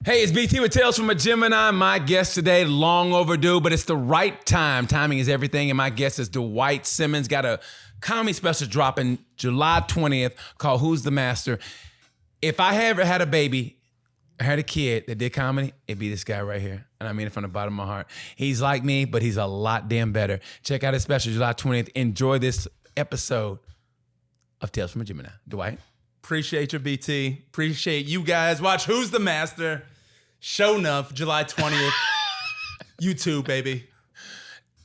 Hey, it's BT with Tales from a Gemini. My guest today, long overdue, but it's the right time. Timing is everything, and my guest is Dwight Simmons. Got a comedy special dropping July 20th called Who's the Master? If I ever had a baby, I had a kid that did comedy, it'd be this guy right here. And I mean it from the bottom of my heart. He's like me, but he's a lot damn better. Check out his special July 20th. Enjoy this episode of Tales from a Gemini. Dwight? Appreciate you, BT. Appreciate you guys. Watch Who's the Master? Show enough, July 20th. YouTube, baby.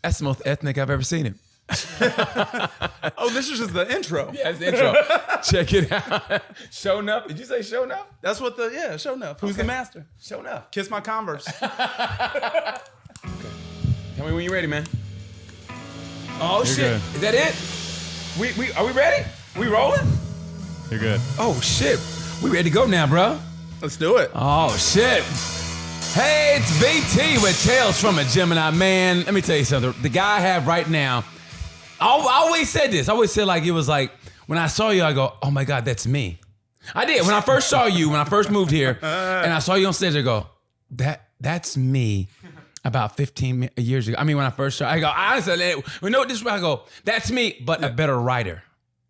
That's the most ethnic I've ever seen him. Oh, this is just the intro. Yeah, it's the intro. Check it out. Show enough. Did you say show enough? That's what show enough. Who's the master? Show enough. Kiss my Converse. Tell me when you're ready, man. Oh, shit. Good. Is that it? Are we ready? We rolling? You're good. Oh, shit. We ready to go now, bro. Let's do it. Oh, shit. Hey, it's BT with Tales from a Gemini. Man, let me tell you something. The guy I have right now, I always said this. I always said like, it was like, when I saw you, I go, oh my God, that's me. I did. When I first saw you, when I first moved here, and I saw you on stage, I go, that's me about 15 years ago. I mean, when I first saw, I go, honestly, we know this way. I go, that's me, but a better writer.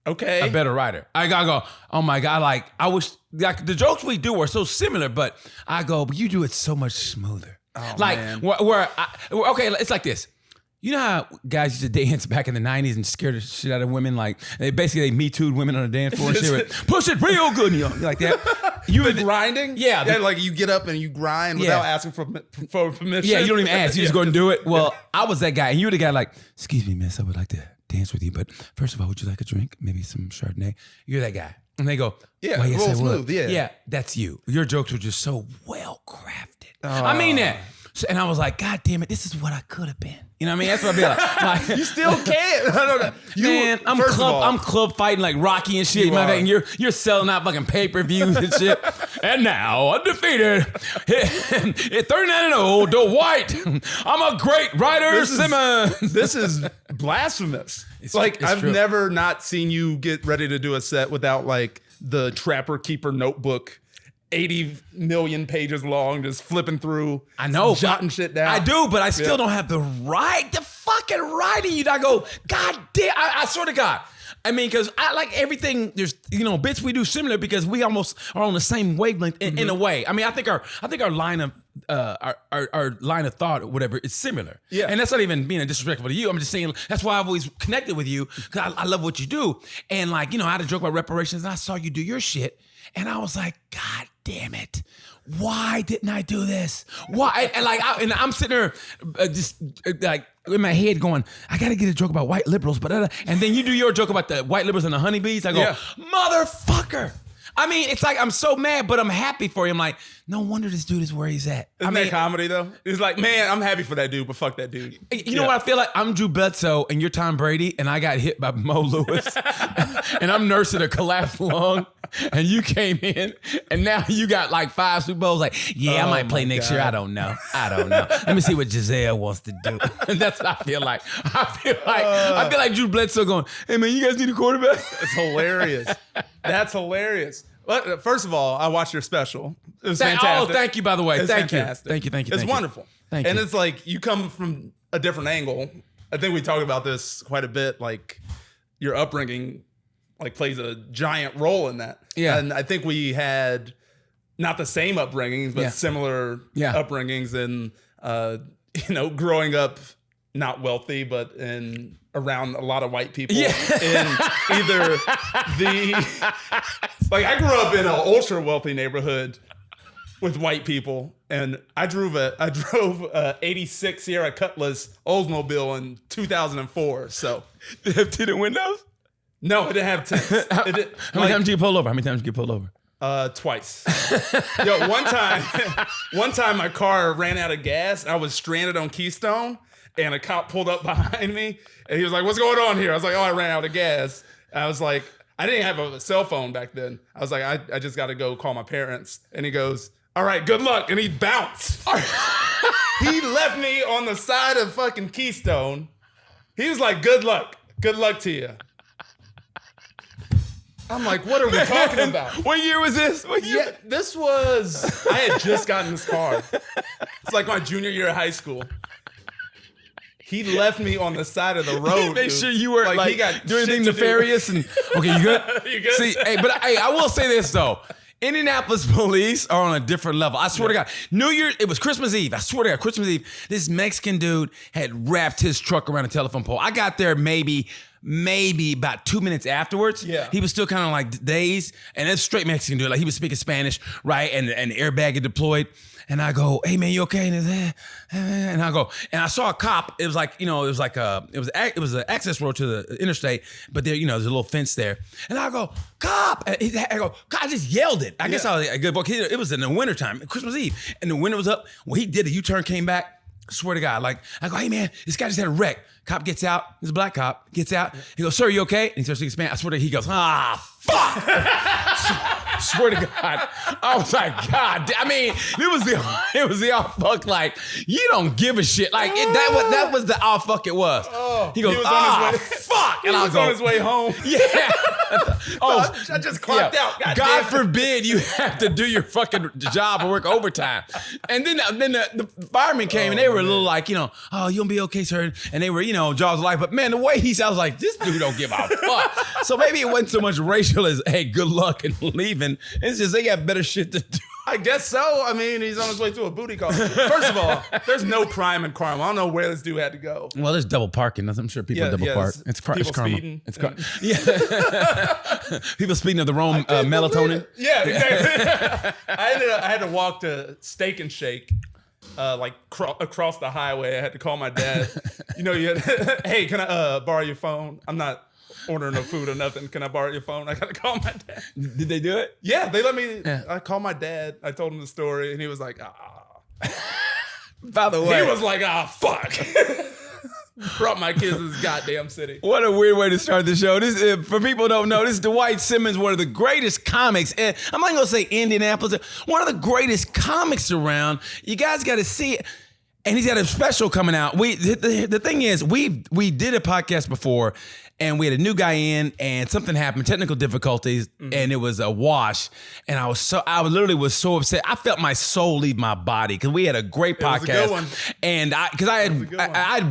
Okay. A better writer. I go, oh my God, like, I wish, like, the jokes we do are so similar, but I go, but you do it so much smoother. Oh, like, man. Okay, it's like this. You know how guys used to dance back in the 90s and scared the shit out of women? Like, they Me Too'd women on the dance floor and shit. With, push it real good, you know, like that. You were grinding? Yeah. Like you get up and you grind without asking for permission. Yeah, you don't even ask. You just go and do it. Well, I was that guy. And you were the guy like, excuse me, miss, I would like to dance with you. But first of all, would you like a drink? Maybe some Chardonnay? You're that guy. And they go, yeah, well, yes, real I would. smooth, yeah. Yeah, that's you. Your jokes were just so well crafted. I mean that. So, and I was like, God damn it, this is what I could have been. You know what I mean? That's what I'd be like. You still can't. I don't know. Man, I'm club fighting like Rocky and shit. And you're selling out fucking pay-per-views and shit. And now, undefeated, 39-0, Dwight. I'm a great writer, Simmons. This is blasphemous. It's I've true. never not seen you get ready to do a set without like the Trapper Keeper notebook. 80 million pages long, just flipping through. I know. Jotting shit down. I do, but I still don't have the fucking writing. You I go, God damn, I swear to God. I mean, because I like everything, there's, bits we do similar because we almost are on the same wavelength in a way. I mean, I think our line of our line of thought or whatever is similar. Yeah. And that's not even being disrespectful to you. I'm just saying that's why I've always connected with you because I love what you do. And like, I had a joke about reparations and I saw you do your shit. And I was like, God damn it. Why didn't I do this? Why? And I'm sitting there just like in my head going, I got to get a joke about white liberals. And then you do your joke about the white liberals and the honeybees. I go, motherfucker. I mean, it's like I'm so mad, but I'm happy for him. Like, no wonder this dude is where he's at. Isn't that comedy, though? It's like, man, I'm happy for that dude, but fuck that dude. You know what I feel like? I'm Drew Bledsoe, and you're Tom Brady, and I got hit by Mo Lewis, and I'm nursing a collapsed lung, and you came in, and now you got like 5 Super Bowls. Like, I might play next year. I don't know. Let me see what Giselle wants to do. And that's what I feel like. I feel like Drew Bledsoe going, hey, man, you guys need a quarterback? It's hilarious. That's hilarious. But first of all, I watched your special. It was fantastic. Oh, thank you, by the way. It's fantastic. Thank you. It's wonderful. Thank you. And it's like you come from a different angle. I think we talked about this quite a bit. Like your upbringing like plays a giant role in that. Yeah. And I think we had not the same upbringings, but similar upbringings and growing up not wealthy, but around a lot of white people in either I grew up in an ultra wealthy neighborhood with white people, and I drove a 86 Sierra Cutlass Oldsmobile in 2004. So did it have tinted windows? No, it didn't have tints. How many times did you pull over? How many times did you pull over? Twice. Yo, one time my car ran out of gas. I was stranded on Keystone, and a cop pulled up behind me, and he was like, "What's going on here?" I was like, "Oh, I ran out of gas." And I was like, I didn't have a cell phone back then. I was like, I just got to go call my parents. And he goes, "All right, good luck." And he bounced. He left me on the side of fucking Keystone. He was like, "Good luck. Good luck to you." I'm like, what are we talking about? What year was this? What year? Yeah, this was, I had just gotten this car. It's like my junior year of high school. He left me on the side of the road. Make sure you were like he got doing shit anything to nefarious and okay, you good? You good? See, I will say this though. Indianapolis police are on a different level. I swear to God. New Year, it was Christmas Eve. I swear to God, Christmas Eve, this Mexican dude had wrapped his truck around a telephone pole. I got there maybe about 2 minutes afterwards. Yeah. He was still kind of like dazed. And it's straight Mexican dude. Like he was speaking Spanish, right? And the airbag had deployed. And I go, hey man, you okay? And I go, and I saw a cop. It was like, it was an access road to the interstate, but there, there's a little fence there. And I go, cop! I go, God, I just yelled it. I guess I was a good boy. It was in the wintertime, Christmas Eve, and the window was up. When he did a U-turn, came back. I swear to God, like I go, hey man, this guy just had a wreck. Cop gets out. This is a black cop gets out. He goes, sir, you okay? And he starts to expand. I swear to God, he goes, fuck. Swear to God, I was like, God, I mean, it was the all fuck. Like you don't give a shit. Like that was the all fuck it was. He goes, fuck, and I was on his way home. Yeah. I just clocked out. God forbid you have to do your fucking job or work overtime. And then the firemen came and they were a little like, you'll be okay, sir. And they were, jaws of life. But man, the way he sounds like this dude don't give a fuck. So maybe it wasn't so much racial as, hey, good luck and leaving. It's just they got better shit to do. I guess so. I mean, he's on his way to a booty call. First of all, there's no crime in Carmel. I don't know where this dude had to go. Well, there's double parking. I'm sure people double park. It's Carmel. Speeding. It's Carmel. Yeah. People speeding of the wrong melatonin. Yeah, exactly. I had to walk to Steak and Shake. Across the highway. I had to call my dad. Hey, can I borrow your phone? I'm not ordering no food or nothing. Can I borrow your phone? I gotta call my dad. Did they do it? Yeah, they let me. Yeah. I called my dad. I told him the story, and he was like, By the way, he was like, fuck. Brought my kids to this goddamn city. What a weird way to start the show. This, for people who don't know, this is Dwight Simmons, one of the greatest comics. And I'm not going to say Indianapolis, one of the greatest comics around. You guys got to see it. And he's got a special coming out. The thing is, we did a podcast before, and we had a new guy in, and something happened, technical difficulties, and it was a wash. And I literally was so upset. I felt my soul leave my body because we had a great podcast. It was a good one. And I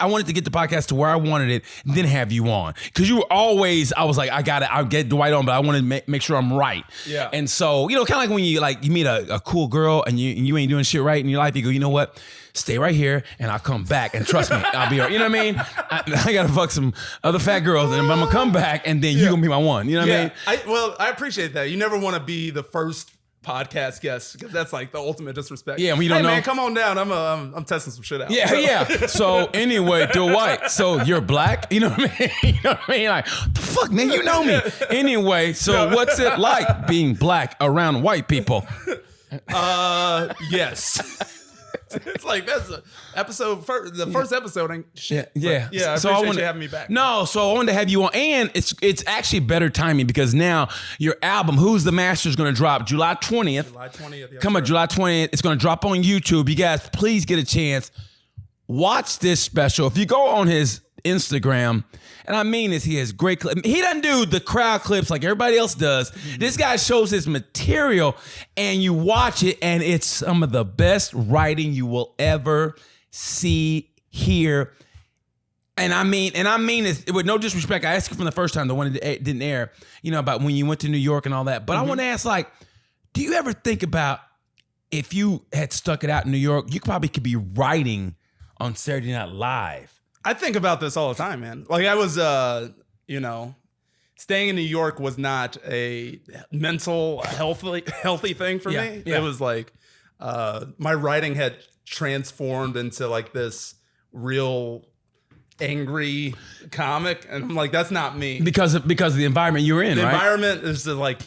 wanted to get the podcast to where I wanted it, and then have you on. Because you were always, I was like, I'll get Dwight on, but I want to make sure I'm right. Yeah. And so, kind of like when you meet a cool girl and you ain't doing shit right in your life, you go, you know what? Stay right here, and I'll come back. And trust me, I'll be all right. You know what I mean? I got to fuck some other fat girls, and I'm going to come back, and then you're going to be my one. You know what I mean? I appreciate that. You never want to be the first podcast guest, because that's like the ultimate disrespect. Yeah, when you don't know. Man, come on down. I'm testing some shit out. Yeah. So anyway, Dwight, so you're black? You know what I mean? You know what I mean? Like, the fuck, man, you know me. Anyway, so what's it like being black around white people? Yes. It's like that's the first episode. And shit. Yeah. Yeah. I appreciate you having me back. No, so I wanted to have you on, and it's actually better timing because now your album, Who's the Master, is going to drop July 20th. July 20th. Yeah, Come on, July 20th. It's going to drop on YouTube. You guys, please get a chance. Watch this special. If you go on his Instagram, and I mean this, he has great clips. He doesn't do the crowd clips like everybody else does. This guy shows his material, and you watch it, and it's some of the best writing you will ever see, hear. And I mean this with no disrespect. I asked you from the first time, the one that didn't air, about when you went to New York and all that. But I want to ask, do you ever think about if you had stuck it out in New York, you probably could be writing on Saturday Night Live? I think about this all the time, man. Like I was, staying in New York was not a mental healthy thing for me. Yeah. It was like my writing had transformed into like this real angry comic, and I'm like, that's not me. Because of the environment you're in, the right? environment is like,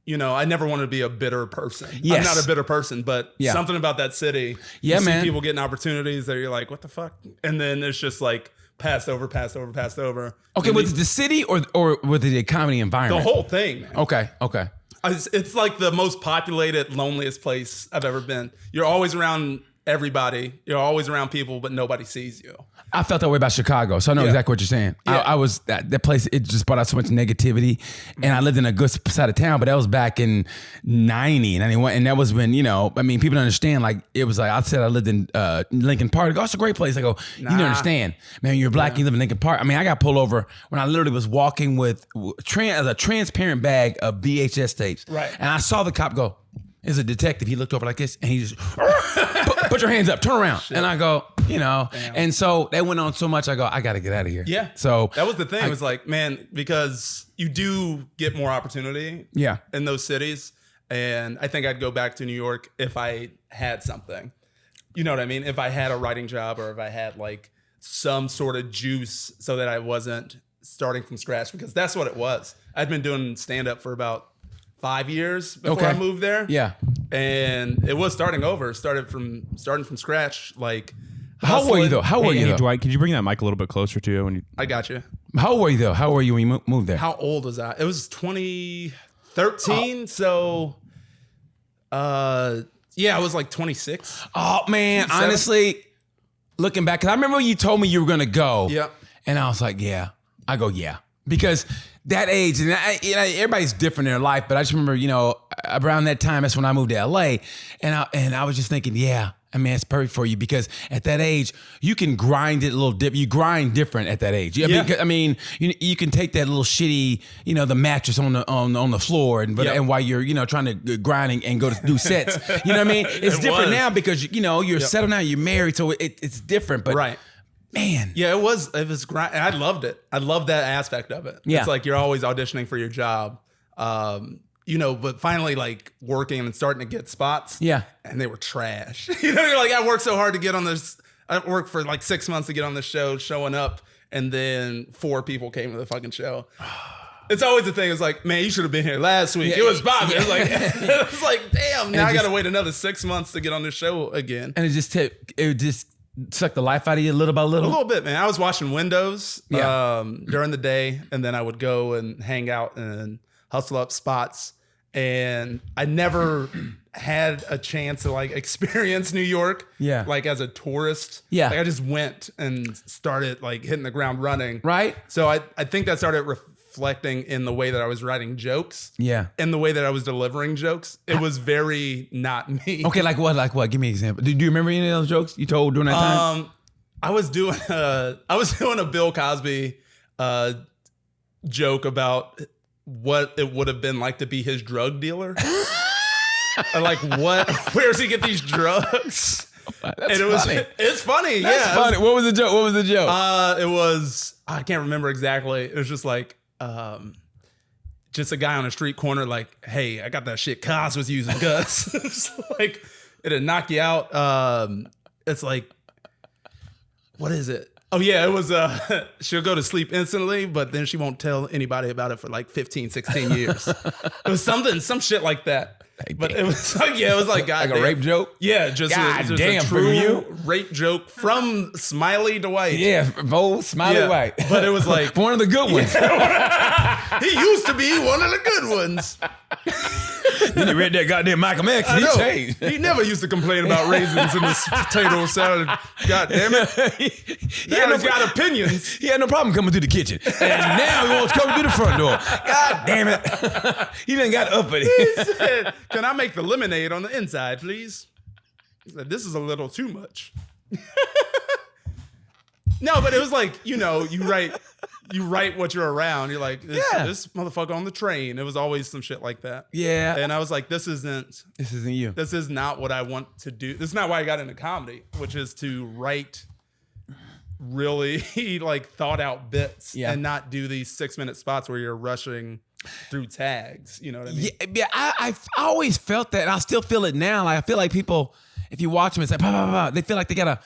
I never wanted to be a bitter person. Yes. I'm not a bitter person, but something about that city. Yeah, you man. see people getting opportunities that you're like, what the fuck? And then it's just like passed over. Okay, and was it the city or was it the comedy environment? the whole thing, man. Okay. It's like the most populated, loneliest place I've ever been. You're always around everybody. You're always around people, but nobody sees you. I felt that way about Chicago, so I know exactly what you're saying. Yeah. I was that place. It just brought out so much negativity, and I lived in a good side of town. But that was back in 90, 91, and that was when people don't understand. Like it was like I said, I lived in Lincoln Park. Oh, it's a great place. I go, you don't understand, man. You're black, you live in Lincoln Park. I mean, I got pulled over when I literally was walking with a transparent bag of VHS tapes, right? And I saw the cop go. As a detective, he looked over like this, and he just put your hands up, turn around, and I go, Damn. And so that went on so much. I go, I got to get out of here. Yeah. So that was the thing. It was like, man, because you do get more opportunity. Yeah. In those cities, and I think I'd go back to New York if I had something. You know what I mean? If I had a writing job, or if I had like some sort of juice, so that I wasn't starting from scratch, because that's what it was. I'd been doing stand up for about 5 years before I moved there. Yeah. And it was starting over. Starting from scratch. Like, how old were you though? How old were you though? Dwight, could you bring that mic a little bit closer to you? When you... I got you. How old were you though? How old were you when you moved there? How old was I? It was 2013. So, I was like 26. Oh man, 27? honestly, looking back, because I remember when you told me you were gonna go. Yep. And I was like, yeah. I go, yeah. Because that age, and everybody's different in their life, but I just remember, around that time, that's when I moved to LA, and I was just thinking, yeah, I mean, it's perfect for you, because at that age, you can grind it a little You grind different at that age. I mean, you can take that little shitty, the mattress on the floor, and while you're, trying to grind and go to do sets, you know what I mean? It's different now because you're settled now, you're married, so it's different. But right. Man. Yeah, it was grind. I loved it. I loved that aspect of it. Yeah. It's like you're always auditioning for your job. But finally like working and starting to get spots. Yeah. And they were trash. You're like, I worked so hard to get on this. I worked for like 6 months to get on this show, showing up, and then 4 people came to the fucking show. It's always the thing. It's like, man, you should have been here last week. Yeah, it was Bobby. yeah. It's like, damn, now I got to wait another 6 months to get on the show again. And it just suck the life out of you little by little? A little bit, man. I was washing windows Yeah. during the day, and then I would go and hang out and hustle up spots. And I never had a chance to like experience New York, like as a tourist. Yeah. Like I just went and started like hitting the ground running. Right. So I think that started reflecting in the way that I was writing jokes. Yeah. In the way that I was delivering jokes. It was very not me. Okay, like what? Like what? Give me an example. Do you remember any of those jokes you told during that time? I was doing a Bill Cosby joke about what it would have been like to be his drug dealer. Like where does he get these drugs? That's funny. It's funny. That's funny. What was the joke? It was, I can't remember exactly. It was just like, just a guy on a street corner, like, hey, I got that shit Cos was using, Gus. It's like, it'll knock you out. It's like, what is it? Oh yeah, it was, she'll go to sleep instantly, but then she won't tell anybody about it for like 15, 16 years. It was some shit like that. But it was like, it was like, God like a rape joke? Yeah, just a true rape joke from Smiley Dwight. Yeah, bold Smiley White. But it was like one of the good ones. He used to be one of the good ones. Then you read that goddamn Malcolm X. He changed. He never used to complain about raisins in his potato salad. God damn it. Now he's got opinions. He had no problem coming through the kitchen. And now he wants to come through the front door. God damn it. He done got uppity. He said, can I make the lemonade on the inside, please? He said, this is a little too much. No, but it was like, you write what you're around. You're like, this motherfucker on the train. It was always some shit like that. Yeah. And I was like, this isn't you. This is not what I want to do. This is not why I got into comedy, which is to write really like thought out bits and not do these 6-minute spots where you're rushing through tags. You know what I mean? Yeah, I always felt that. And I still feel it now. Like I feel like people, if you watch them, it's like, bah, bah, bah, they feel like they gotta.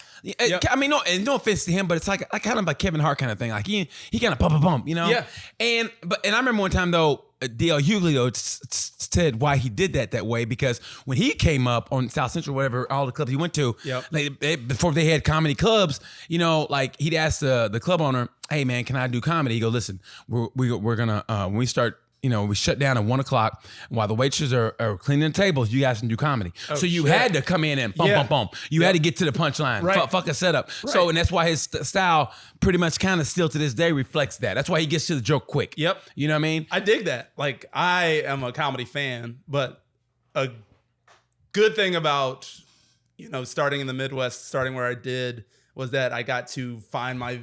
I mean, no offense to him, but it's like kind of a Kevin Hart kind of thing. Like he kind of bump, Yeah. And I remember one time though, D.L. Hughley though said why he did that way, because when he came up on South Central, whatever, all the clubs he went to, like before they had comedy clubs, like he'd ask the club owner, hey man, can I do comedy? He go, listen, we're gonna when we start we shut down at 1 o'clock. While the waitresses are cleaning the tables, you guys can do comedy. Oh, so you shit. had to come in and bump. You had to get to the punchline. Right. Fuck a setup. Right. So, and that's why his style pretty much kind of still to this day reflects that. That's why he gets to the joke quick. Yep. You know what I mean? I dig that. Like, I am a comedy fan, but a good thing about, starting in the Midwest, starting where I did, was that I got to find my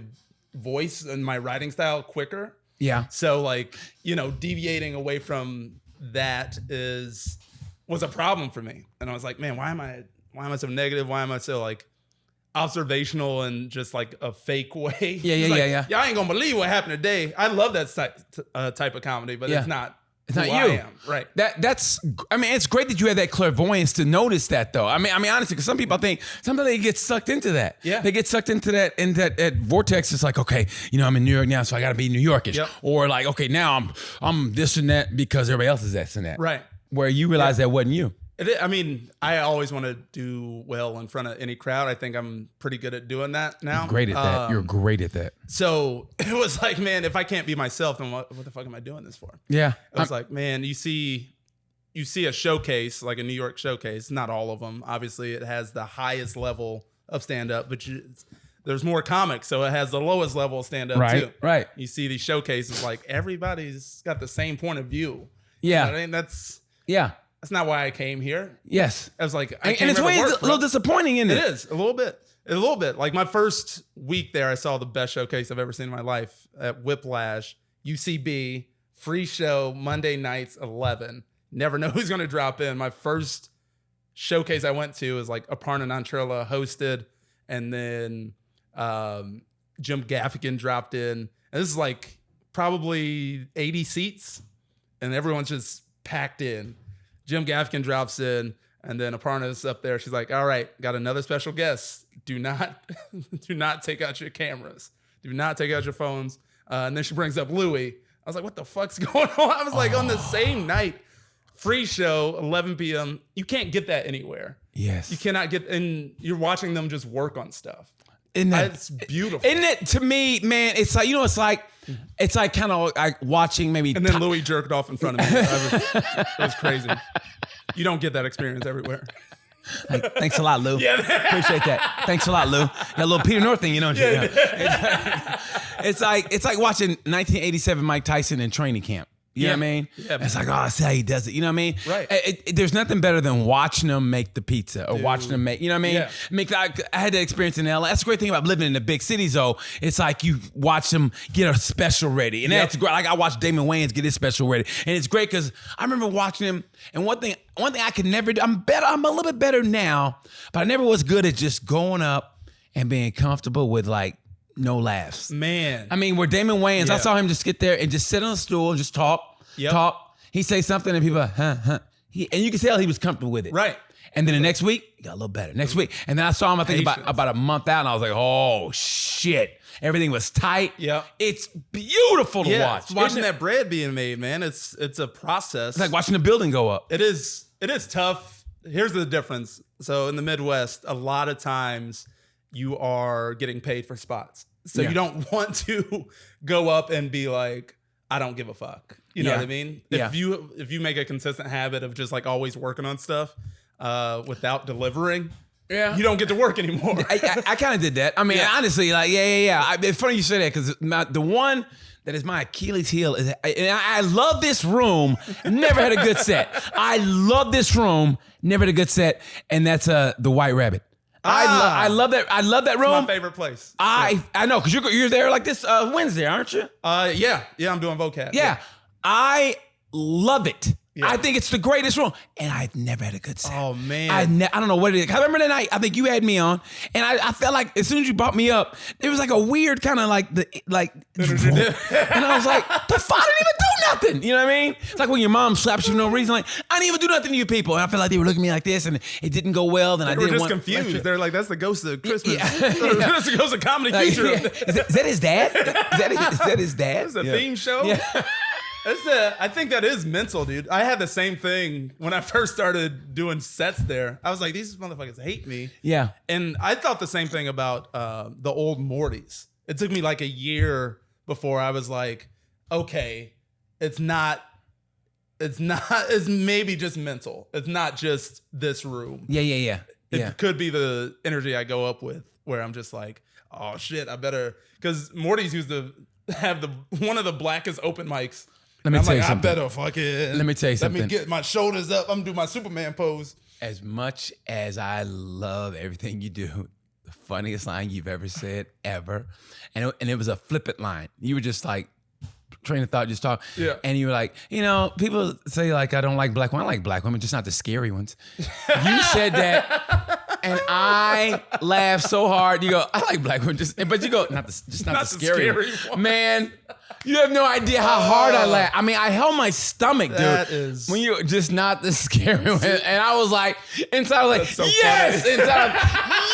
voice and my writing style quicker. Yeah. So like, deviating away from that was a problem for me. And I was like, man, why am I so negative? Why am I so like observational and just like a fake way? Yeah. Y'all ain't gonna believe what happened today. I love that type of comedy, but it's not It's not who you. I am. Right. It's great that you have that clairvoyance to notice that though. I mean, honestly, because some people sometimes they get sucked into that. Yeah. They get sucked into that vortex. It's like, okay, I'm in New York now, so I got to be New Yorkish. Yep. Or like, okay, now I'm this and that because everybody else is this and that. Right. Where you realize that wasn't you. I always want to do well in front of any crowd. I think I'm pretty good at doing that now. Great at that. You're great at that. So it was like, man, if I can't be myself, then what the fuck am I doing this for? Yeah. It was like, man, you see a showcase, like a New York showcase, not all of them. Obviously, it has the highest level of stand-up, but there's more comics, so it has the lowest level of stand-up too. Right. You see these showcases, like everybody's got the same point of view. Yeah. You know what I mean? That's not why I came here. Yes. I was like, And it's way a little disappointing, isn't it? It is a little bit. Like my first week there, I saw the best showcase I've ever seen in my life at Whiplash, UCB, free show, Monday nights, 11. Never know who's going to drop in. My first showcase I went to was like Aparna Nancherla hosted, and then Jim Gaffigan dropped in. And this is like probably 80 seats, and everyone's just packed in. Jim Gaffigan drops in, and then Aparna's up there. She's like, all right, got another special guest. Do not take out your cameras. Do not take out your phones. And then she brings up Louis. I was like, what the fuck's going on? I was like, on the same night, free show, 11 p.m. You can't get that anywhere. Yes. You cannot get, and you're watching them just work on stuff. It's beautiful. Isn't it, to me, man, it's like, it's like kind of like watching maybe. And then Louis jerked off in front of me. It was crazy. You don't get that experience everywhere. Like, thanks a lot, Lou. Yeah. Appreciate that. Thanks a lot, Lou. Got a little Peter North thing, don't you? Yeah. It's like watching 1987 Mike Tyson in training camp. You know what I mean? Yeah, it's like, I see how he does it. You know what I mean? Right. There's nothing better than watching them make the pizza or watching them make, you know what I mean? Yeah. I had that experience in LA. That's the great thing about living in the big cities, though. It's like you watch them get a special ready. And that's great. Like I watched Damon Wayans get his special ready. And it's great because I remember watching him. And one thing I could never do, I'm a little bit better now, but I never was good at just going up and being comfortable with like no laughs. Man. I mean, where Damon Wayans, I saw him just get there and just sit on a stool and just talk. Talk. He say something and people are, huh. And you can tell he was comfortable with it. Right. And then the next week, he got a little better. Next week. And then I saw him, I think about a month out, and I was like, oh shit. Everything was tight. Yeah. It's beautiful to watch. Watching that bread being made, man. It's a process. It's like watching the building go up. It is tough. Here's the difference. So in the Midwest, a lot of times you are getting paid for spots. So you don't want to go up and be like, I don't give a fuck. You know what I mean? If you make a consistent habit of just like always working on stuff without delivering, you don't get to work anymore. I kind of did that. I mean, honestly, like, it's funny you say that because the one that is my Achilles heel is, and I love this room, never had a good set. I love this room, never had a good set, and that's the White Rabbit. I love that. I love that room. It's my favorite place. I know because you're there like this Wednesday, aren't you? Yeah. I'm doing vocab. Yeah. I love it. Yeah. I think it's the greatest room, and I've never had a good set. Oh man, I don't know what it is. I remember the night I think you had me on, and I felt like as soon as you brought me up, there was like a weird kind of and I was like, the fuck, I didn't even do nothing. You know what I mean? It's like when your mom slaps you for no reason. Like I didn't even do nothing to you people, and I felt like they were looking at me like this, and it didn't go well. Then they were just confused. They're like, that's the ghost of Christmas. That's the ghost of Comedy Future. Is that his dad? Is that his dad? It's a theme show. Yeah. I think that is mental, dude. I had the same thing when I first started doing sets there. I was like, these motherfuckers hate me. Yeah. And I thought the same thing about the old Mortys. It took me like a year before I was like, okay, it's not it's not. It's maybe just mental. It's not just this room. Yeah. It could be the energy I go up with, where I'm just like, oh shit, I better, because Morty's used to have one of the blackest open mics. Let me tell you I something. better fucking. Let me tell you something. Let me get my shoulders up. I'm gonna do my Superman pose. As much as I love everything you do, the funniest line you've ever said, ever, and it was a flippant line. You were just like, train of thought, just talk. Yeah. And you were like, people say like, I don't like black women. I like black women, just not the scary ones. You said that, and I laughed so hard. You go, I like black women, but you go, not the scary one. Man, you have no idea how hard I laughed. I mean, I held my stomach, dude. That is... When you just not the scary one. And I was like, inside I was like, so yes! funny. Inside,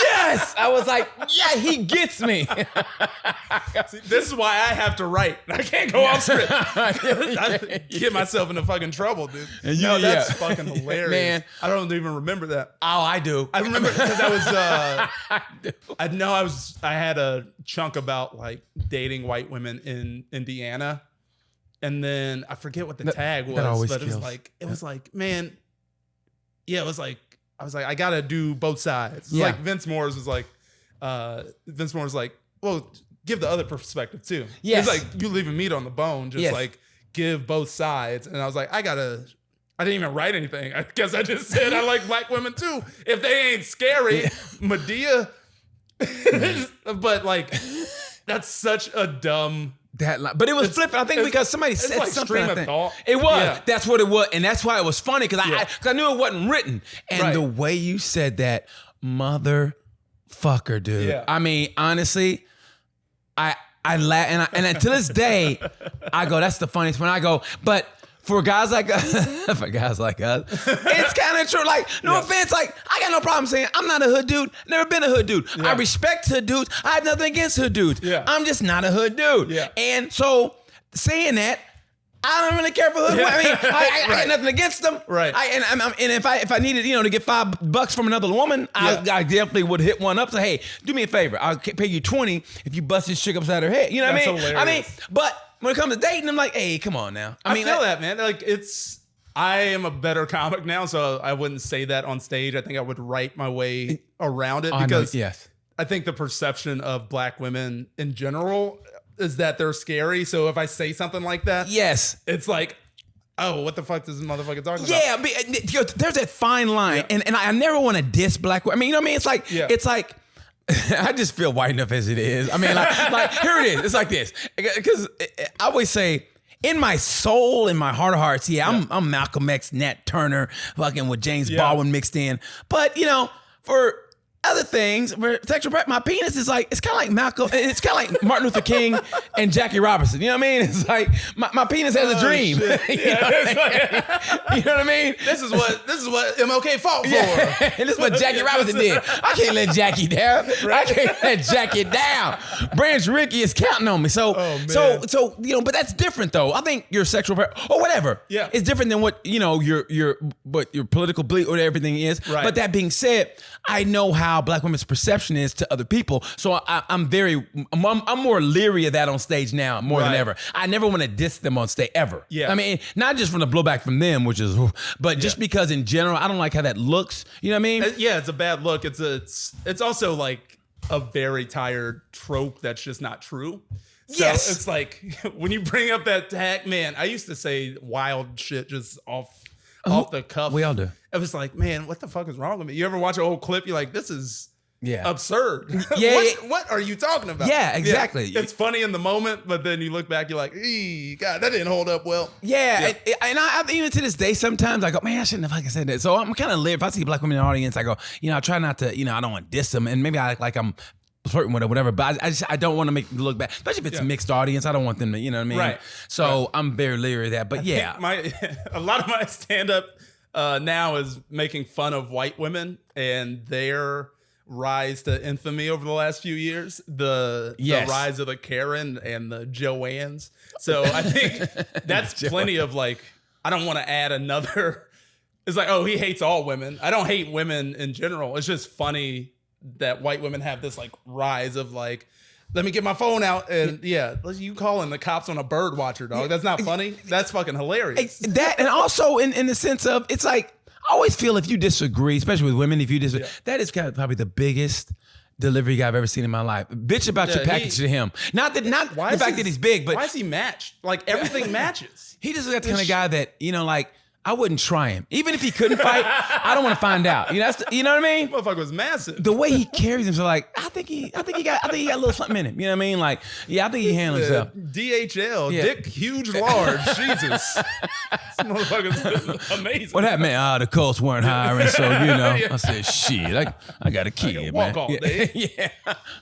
yes! I was like, yeah, he gets me. See, this is why I have to write. I can't go off script. I get myself into fucking trouble, dude. That's fucking hilarious. Man. I don't even remember that. Oh, I do. I remember because I had a chunk about like dating white women in Indiana, and then I forget what the tag was, but it was like, man, yeah, it was like, I was like, I gotta do both sides. Yeah. Like Vince Moore's was like, well, give the other perspective too. Yes. It's like you leaving meat on the bone, just like give both sides. And I was like, I didn't even write anything. I guess I just said I like black women too. If they ain't scary, Medea. But like, that's such a dumb. But it was flippant. I think because somebody said like something. stream I of think. thought. It was. Yeah. That's what it was, and that's why it was funny because I knew it wasn't written. And Right. the way you said that, motherfucker, dude. Yeah. I mean, honestly, I laugh, and to this day, I go, that's the funniest when I go, but. For guys like us, it's kind of true. Like, no offense, like, I got no problem saying I'm not a hood dude. Never been a hood dude. Yeah. I respect hood dudes. I have nothing against hood dudes. Yeah. I'm just not a hood dude. Yeah. And so, saying that, I don't really care for hood. Yeah. I mean, I Right. got nothing against them. Right. And if I needed, to get $5 from another woman, I definitely would hit one up. Say, hey, do me a favor. I'll pay you $20 if you bust this chick upside her head. You know what I That's mean? hilarious. I mean, but when it comes to dating, I'm like, hey, come on now. I feel that, man. Like, I am a better comic now, so I wouldn't say that on stage. I think I would write my way around it because I think the perception of black women in general is that they're scary. So if I say something like that, it's like, oh, what the fuck is this motherfucker talking about? Yeah, there's that fine line, and I never want to diss black women. I mean, you know what I mean? It's like. I just feel white enough as it is. I mean, like here it is. It's like this. Because I always say, in my soul, in my heart of hearts, I'm Malcolm X, Nat Turner, fucking with James Baldwin mixed in. But, for other things, for sexual my penis is like, it's kind of like Malcolm, it's kind of like Martin Luther King and Jackie Robinson. You know what I mean? It's like, my penis has a dream. You know what I mean? This is what MLK fought for. And this is what Jackie Robinson did. I can't let Jackie down. I can't let Jackie down. Branch Rickey is counting on me. So, but that's different though. I think your sexual or whatever. Yeah. It's different than what, your political belief or everything is. Right. But that being said, I know how black women's perception is to other people. So I'm more leery of that on stage now more than ever. I never want to diss them on stage ever. Yeah. I mean, not just from the blowback from them, which is, but just because in general, I don't like how that looks. You know what I mean? Yeah, it's a bad look. It's also like a very tired trope that's just not true. So it's like when you bring up that tag, man, I used to say wild shit just off the cuff. We all do. It was like, man, what the fuck is wrong with me? You ever watch an old clip? You're like, this is absurd. What are you talking about? Yeah, exactly. Yeah. It's funny in the moment, but then you look back, you're like, God, that didn't hold up well. Yeah. And I even to this day, sometimes I go, man, I shouldn't have fucking said that. So I'm kind of live. If I see black women in the audience, I go, I try not to, I don't want to diss them. And maybe I act like I'm flirting with her, whatever. But I don't want to make them look bad, especially if it's a mixed audience. I don't want them to, you know what I mean? Right. So I'm very leery of that. But a lot of my stand-up now is making fun of white women and their rise to infamy over the last few years. The rise of the Karen and the Joannes. So I think that's plenty of like, I don't want to add another. It's like, oh, he hates all women. I don't hate women in general. It's just funny that white women have this like rise of like, let me get my phone out and you calling the cops on a bird watcher, dog. That's not funny. That's fucking hilarious. That, and also in the sense of, it's like, I always feel if you disagree, especially with women, if you disagree, that is kind of probably the biggest delivery guy I've ever seen in my life. Bitch about your package to him. Not the fact that he's big, but why is he matched? Like everything matches. He just got the kind of guy that, like, I wouldn't try him. Even if he couldn't fight, I don't want to find out. You know what I mean? Motherfucker was massive. The way he carries himself, like, I think he got a little something in him. You know what I mean? Like, I think he handled himself. DHL, dick, huge, large. Jesus. This motherfucker's amazing. What happened, man? The Colts weren't hiring, so, I said, shit, I got a kid, man. Walk all day.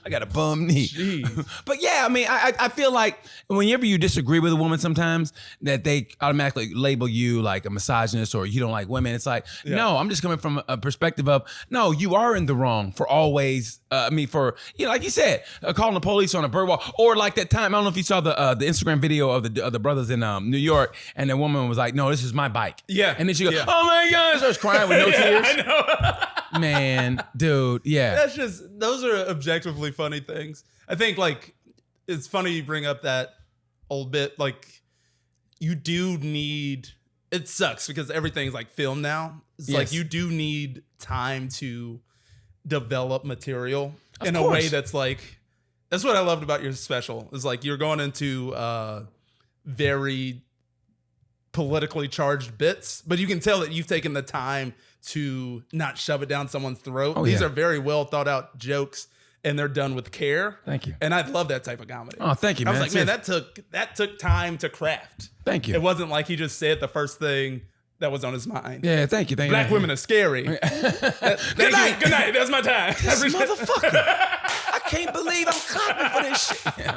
I got a bum knee. Jeez. But yeah, I mean, I feel like whenever you disagree with a woman sometimes, that they automatically label you like a misogynist or you don't like women. It's like, no, I'm just coming from a perspective of, no, you are in the wrong for always, like you said, calling the police on a bird walk, or like that time, I don't know if you saw the Instagram video of the brothers in New York, and the woman was like, no, this is my bike. Yeah. And then she goes, oh my God, starts crying with no tears. I know. Man, dude, yeah. Those are objectively funny things. I think like, it's funny you bring up that old bit, like you do need, it sucks because everything's like film now. It's like you do need time to develop material in a way that's like, that's what I loved about your special. Is like you're going into very politically charged bits, but you can tell that you've taken the time to not shove it down someone's throat. These are very well thought out jokes, and they're done with care. Thank you. And I love that type of comedy. Oh, thank you, man. I was like, man, that took time to craft. Thank you. It wasn't like he just said the first thing that was on his mind. Yeah, thank you. Black women are scary. Good night. Good night. That's my time. This motherfucker. I can't believe I'm clapping for this shit.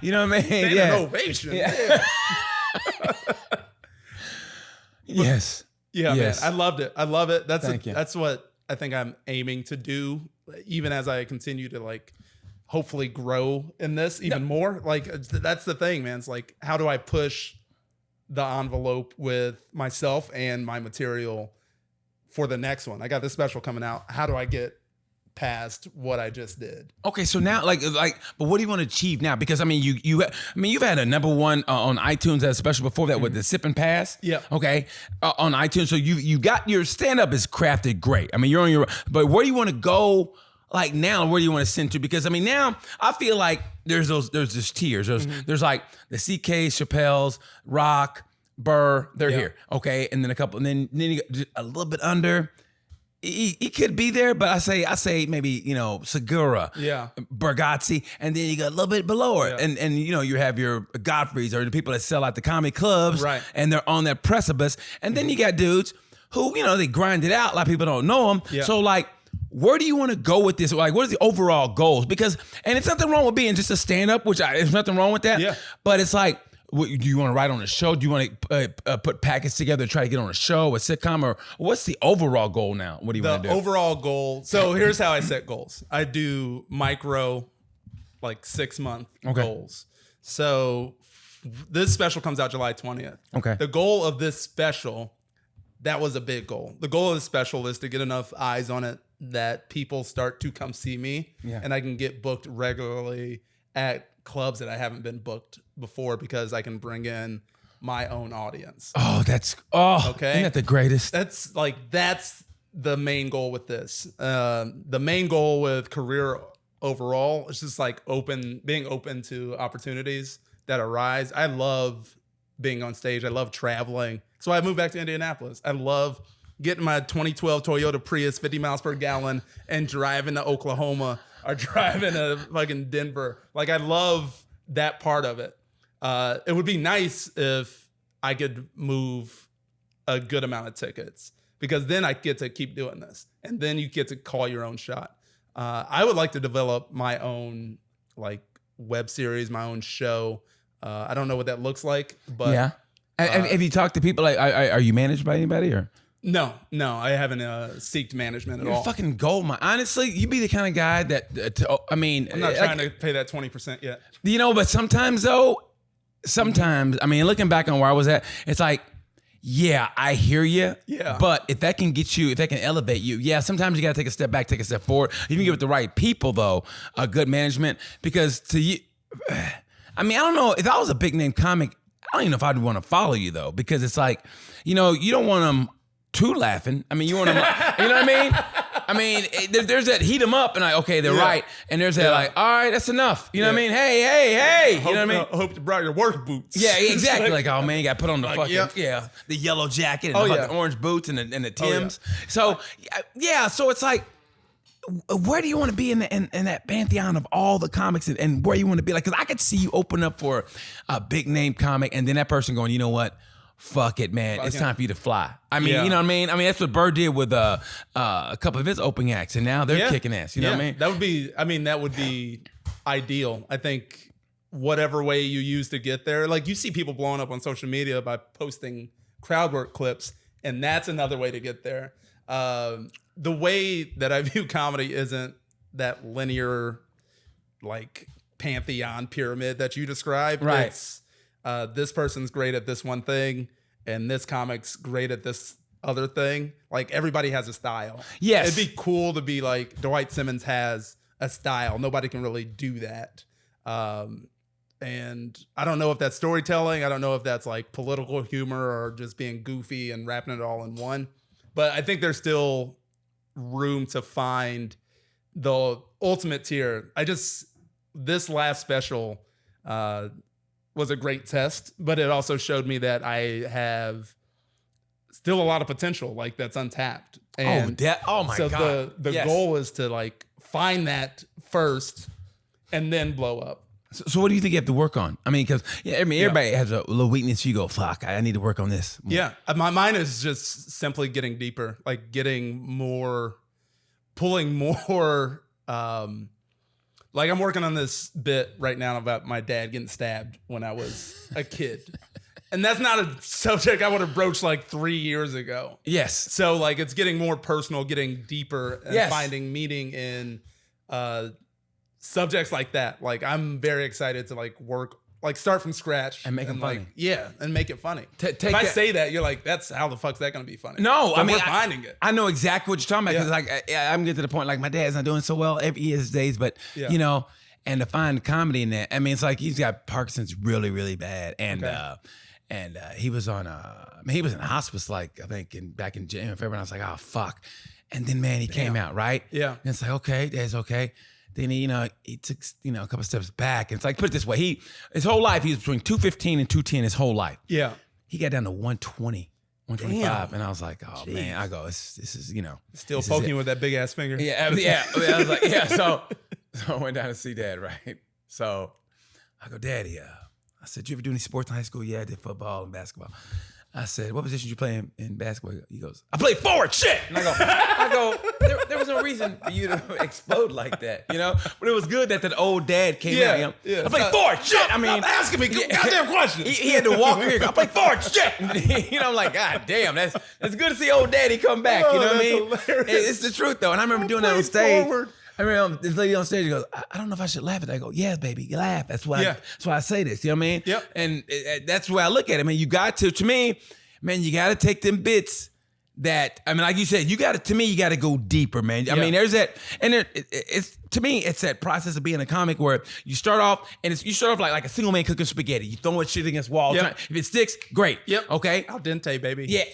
You know what I mean? Standing ovation. Yeah. Yes. Yeah, yes. Man. I loved it. I love it. That's what I think I'm aiming to do, even as I continue to like hopefully grow in this even more. Like that's the thing, man. It's like, how do I push the envelope with myself and my material for the next one? I got this special coming out. How do I get past what I just did? Okay, so now, but what do you want to achieve now? Because I mean, you've had a #1 on iTunes as a special before that with the Sip and Pass. Yeah. Okay, on iTunes. So you got your stand up is crafted great. I mean, you're on your. But where do you want to go? Like now, where do you want to send to? Because I mean, now I feel like there's just tiers. There's like the CK, Chappelle's, Rock, Burr. They're here. Okay, and then a couple, and then you got a little bit under. He could be there, but I say maybe Segura, Bergazzi, and then you got a little bit below it, and you have your Godfreys or the people that sell out the comedy clubs, right? And they're on that precipice, and then you got dudes who they grind it out. A lot of people don't know them, so like. Where do you want to go with this? Like, what are the overall goals? Because, and it's nothing wrong with being just a stand-up, there's nothing wrong with that. Yeah. But it's like, do you want to write on a show? Do you want to put packets together, try to get on a show, a sitcom, or what's the overall goal now? What do you want to do? The overall goal. So here's how I set goals. I do micro, like 6-month goals. So this special comes out July 20th. Okay. The goal of this special, that was a big goal. The goal of the special is to get enough eyes on it that people start to come see me, and I can get booked regularly at clubs that I haven't been booked before because I can bring in my own audience. Oh, okay. Isn't that the greatest? That's the main goal with this. The main goal with career overall is just like being open to opportunities that arise. I love being on stage. I love traveling. So I moved back to Indianapolis. I love getting my 2012 Toyota Prius 50 miles per gallon and driving to Oklahoma or driving to fucking Denver. Like I love that part of it. It would be nice if I could move a good amount of tickets because then I get to keep doing this and then you get to call your own shot. I would like to develop my own like web series, my own show. I don't know what that looks like, but yeah. Have you talked to people? Like, are you managed by anybody or? No, I haven't seeked management at all. You're fucking gold mine. Honestly, you'd be the kind of guy that I'm not trying to pay that 20% yet. But sometimes though, I mean, looking back on where I was at, it's like Yeah, I hear you. Yeah. But if that can get you, if that can elevate you, yeah, sometimes you got to take a step back, take a step forward. You can give it the right people, though, good management. Because to you, I mean, I don't know. If I was a big name comic, I don't even know if I'd want to follow you, though. Because it's like, you don't want them too laughing. I mean, you want them, you know what I mean? I mean, there's that heat them up and like, okay, they're right. And there's that like, all right, that's enough. You know what I mean? Hey. You know what I mean? I hope you brought your work boots. Yeah, exactly. Like, oh man, you got to put on the fucking, the yellow jacket and the fucking orange boots and the Timbs. So, so it's like, where do you want to be in that pantheon of all the comics and where you want to be? Like, because I could see you open up for a big name comic and then that person going, you know what? Fuck it, man. It's time for you to fly. I mean, you know what I mean? I mean, that's what Bird did with a couple of his opening acts, and now they're kicking ass. You know what I mean? That would be ideal. I think whatever way you use to get there, like you see people blowing up on social media by posting crowd work clips, and that's another way to get there. The way that I view comedy isn't that linear, like pantheon pyramid that you described. Right. It's, this person's great at this one thing and this comic's great at this other thing. Like everybody has a style. Yes. It'd be cool to be like Dwight Simmons has a style. Nobody can really do that. And I don't know if that's storytelling. I don't know if that's like political humor or just being goofy and wrapping it all in one. But I think there's still room to find the ultimate tier. This last special, was a great test, but it also showed me that I have still a lot of potential, like that's untapped. And oh my God. So the goal is to like find that first and then blow up. So what do you think you have to work on? I mean, because everybody has a little weakness. You go, fuck, I need to work on this more. Yeah, mine is just simply getting deeper, like getting more, pulling more. Like I'm working on this bit right now about my dad getting stabbed when I was a kid. And that's not a subject I would have broached like 3 years ago. Yes. So like it's getting more personal, getting deeper and finding meaning in subjects like that. Like I'm very excited to like start from scratch. And make it funny. And make it funny. If I that, say that, you're like, that's how the fuck's that going to be funny? No, but we're finding it. I know exactly what you're talking about because like I'm getting to the point like my dad's not doing so well every his days, but you know, and to find comedy in that. I mean, it's like he's got Parkinson's really, really bad, and he was on he was in hospice like I think back in January, February. And I was like, oh fuck, and then man, he came out right. Yeah, and it's like okay, Dad's okay. Then he took a couple steps back. And it's like, put it this way, his whole life, he was between 215 and 210 his whole life. Yeah. He got down to 120, 125. Damn. And I was like, oh man, I go, this is, Still poking with that big ass finger. Yeah. I was like, yeah. So I went down to see Dad, right? So I go, Daddy, I said, you ever do any sports in high school? Yeah, I did football and basketball. I said, what position did you play in basketball? He goes, I played forward, shit. And I go, there was no reason for you to explode like that, But it was good that old dad came out. I played forward, shit. I mean, asking me goddamn questions. He had to walk here. I played forward, shit. I'm like, God damn, that's good to see old daddy come back. You know what I mean? It's the truth though. And I remember doing that on stage. Forward. I remember this lady on stage goes, I don't know if I should laugh at that. I go, yes, baby, you laugh. That's why I say this. You know what I mean? Yep. And that's the way I look at it. I mean, you got to me, man, you got to take them bits that, I mean, like you said, you got to go deeper, man. I mean, there's that, and it's, to me, it's that process of being a comic where you start off, and you start off like a single man cooking spaghetti. You throw shit against walls. Yep. If it sticks, great. Yep. Okay. Al dente, baby. Yeah.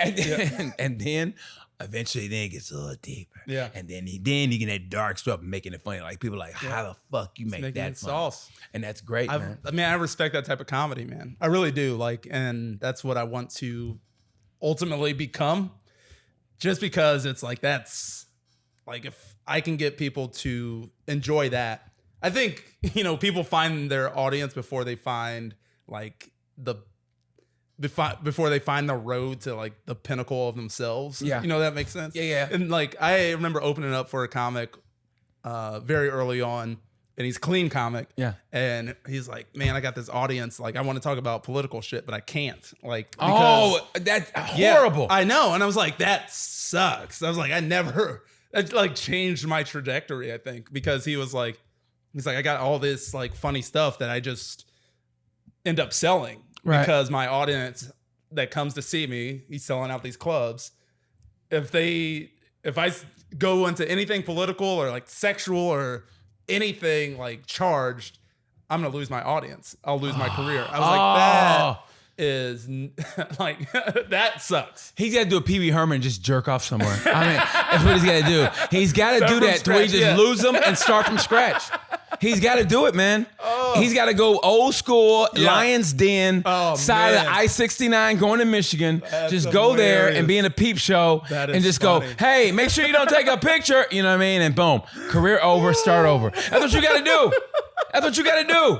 And then, eventually, then it gets a little deeper. Yeah. And then you get that dark stuff making it funny. Like people are like, how the fuck you make that funny? Sauce. And that's great, man. I mean, I respect that type of comedy, man. I really do. Like, and that's what I want to ultimately become. Just because it's like, that's like, if I can get people to enjoy that, I think, people find their audience before they find like before they find the road to like the pinnacle of themselves. Yeah. That makes sense. Yeah. And like, I remember opening up for a comic very early on, and he's a clean comic. Yeah. And he's like, man, I got this audience. Like, I want to talk about political shit, but I can't. Like, because, that's horrible. Yeah, I know. And I was like, that sucks. I was like, that like changed my trajectory, I think, because he's like, I got all this like funny stuff that I just end up selling because my audience that comes to see me, he's selling out these clubs. If I go into anything political or like sexual or anything like charged, I'm gonna lose my audience. I'll lose my career. I was like, that is like that sucks. He's got to do a Pee Wee Herman and just jerk off somewhere. I mean, that's what he's got to do. He's got to do that to where he just lose them and start from scratch. He's got to do it, man. He's got to go old school, Lion's Den, side of the I-69 going to Michigan. That's just go there hilarious. and be in a peep show and just funny. go, hey, make sure you don't take a picture. You know what I mean? And boom, career over, start over. That's what you got to do. That's what you got to do.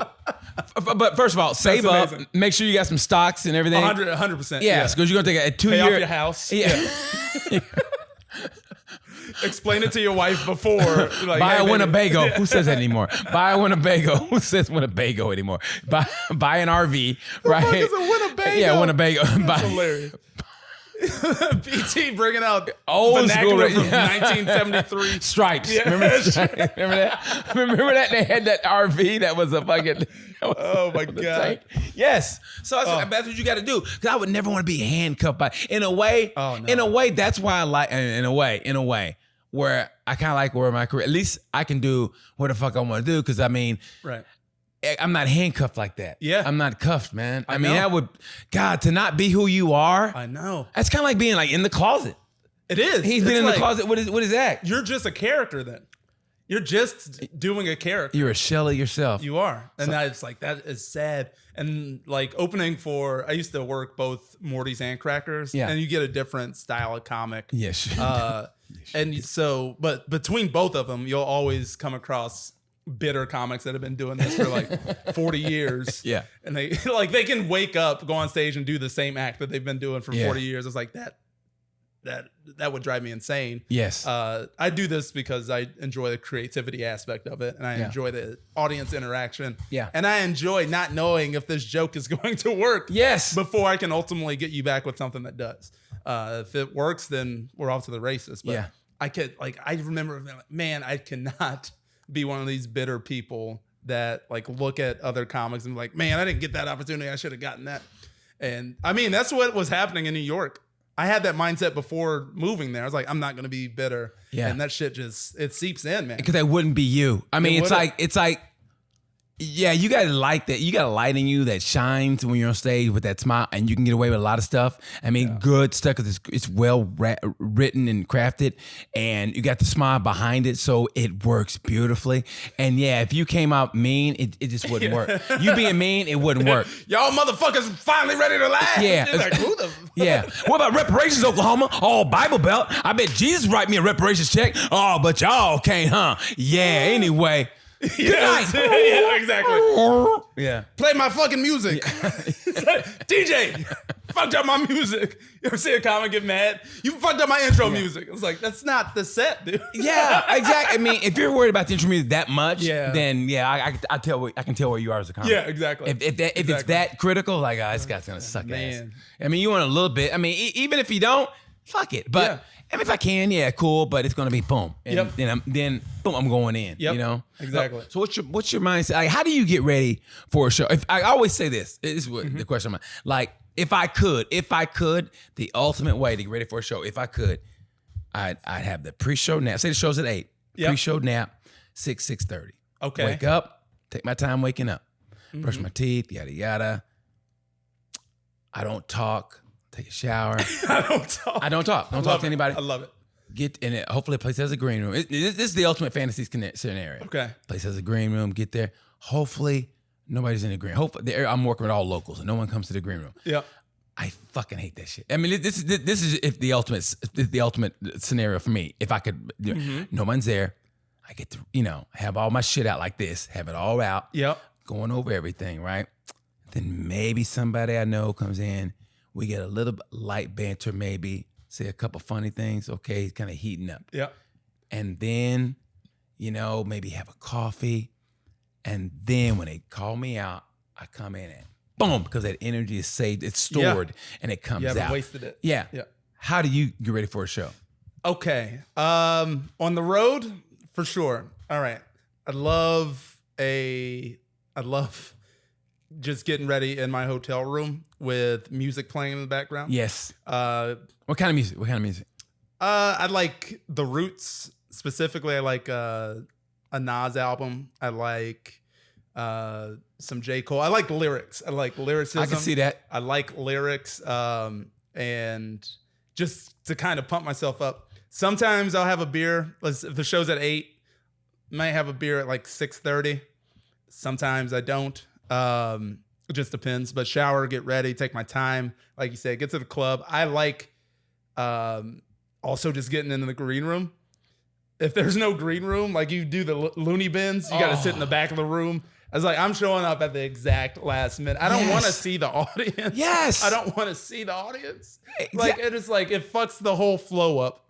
But first of all, save up. amazing. Make sure you got some stocks and everything. 100%. Yes, because you're going to take a 2-year. Pay off your house. Yeah. Explain it to your wife before. Like, Buy hey, a baby. Winnebago. Who says that anymore? Buy a Winnebago. Who says Winnebago anymore? Buy an RV. Right? Fuck is a Winnebago? Yeah, Winnebago. That's hilarious. BT bringing out Old school, vernacular from yeah. 1973. Stripes. Yeah. Remember that? Remember that? They had that RV that was a fucking. Oh my God. Yes. So that's what you got to do. Because I would never want to be handcuffed by. In a way. Oh, no. In a way, that's why I like. In a way, where I kind of like where my career. At least I can do what the fuck I want to do. Because I mean. Right. I'm not handcuffed like that. Yeah. I'm not cuffed, man. I mean, know. that would, God, to not be who you are. I know. That's kind of like being like in the closet. It is. He's been in the closet. What is that? You're just a character then. You're just doing a character. You're a shell of yourself. You are. And that's like, that is sad. And like opening for, I used to work both Morty's and Crackers. Yeah. And you get a different style of comic. Yes. And so, but between both of them, you'll always come across bitter comics that have been doing this for like 40 years. Yeah. And they like, they can wake up, go on stage and do the same act that they've been doing for Yeah. 40 years. It's like that would drive me insane. Yes. I do this because I enjoy the creativity aspect of it, and I Yeah. enjoy the audience interaction. Yeah. And I enjoy not knowing if this joke is going to work. Yes. Before I can ultimately get you back with something that does. If it works, then we're off to the races. But Yeah. I remember, man, I cannot be one of these bitter people that like look at other comics and be like, man, I didn't get that opportunity. I should have gotten that. And I mean, that's what was happening in New York. I had that mindset before moving there. I was like, I'm not going to be bitter. Yeah. And that shit just, it seeps in, man. Because that wouldn't be you. I mean, it's wouldn't. like, yeah, you got to like that. You got a light in you that shines when you're on stage with that smile, and you can get away with a lot of stuff. I mean, good stuff because it's well written and crafted, and you got the smile behind it, so it works beautifully. And yeah, if you came out mean, it just wouldn't work. You being mean, it wouldn't work. Y'all motherfuckers finally ready to laugh. Yeah. It's like, who the Yeah. What about reparations, Oklahoma? Oh, Bible Belt. I bet Jesus write me a reparations check. Oh, but y'all can't, huh? Yeah. Anyway. Good night. Yeah, exactly. Yeah. Play my fucking music. DJ, fucked up my music. You ever see a comic get mad? You fucked up my intro music. It's like, that's not the set, dude. Yeah, exactly. I mean, if you're worried about the intro music that much, Yeah. then yeah, I can tell where you are as a comic. Yeah, exactly. If it's Exactly. that critical, like, this guy's gonna suck ass. Man. I mean, you want a little bit. I mean, even if you don't, fuck it. But Yeah. I mean, if I can, yeah, cool. But it's gonna be boom. And Yep. then boom, I'm going in. Yep. You know Exactly. So what's your mindset? Like, how do you get ready for a show? If I always say this is what the question. Like, if I could, the ultimate way to get ready for a show, if I could, I'd have the pre-show nap. Say the show's at 8. Yep. Pre-show nap, 6:30. Okay. Wake up, take my time waking up, brush my teeth, yada yada. I don't talk. Take a shower. I don't talk. I don't talk. Don't talk to anybody. I love it. Get in it. Hopefully, a place has a green room. This is the ultimate fantasy scenario. Okay. Place has a green room. Get there. Hopefully, nobody's in the green. Hopefully, I'm working with all locals, and no one comes to the green room. Yeah. I fucking hate that shit. I mean, this is if the ultimate scenario for me. If I could, no one's there. I get to have all my shit out like this. Have it all out. Yep. Going over everything, right? Then maybe somebody I know comes in. We get a little light banter, maybe say a couple funny things. Okay, he's kind of heating up. Yep. And then, maybe have a coffee. And then when they call me out, I come in and boom, because that energy is saved, it's stored, and it comes You haven't out. wasted it. Yeah. Yeah. How do you get ready for a show? Okay. On the road, for sure. All right. I love just getting ready in my hotel room with music playing in the background. Yes. What kind of music? What kind of music? I like The Roots specifically. I like a Nas album. I like some J. Cole. I like lyrics. I like lyricism. I can see that. I like lyrics, and just to kind of pump myself up. Sometimes I'll have a beer. If the show's at 8, might have a beer at like 6:30. Sometimes I don't. It just depends. But shower, get ready, take my time. Like you said, get to the club. I like also just getting into the green room. If there's no green room, like you do the loony bins, you got to sit in the back of the room. I was like, I'm showing up at the exact last minute. I don't want to see the audience. Yes. I don't want to see the audience. Exactly. Like, it is like, it fucks the whole flow up.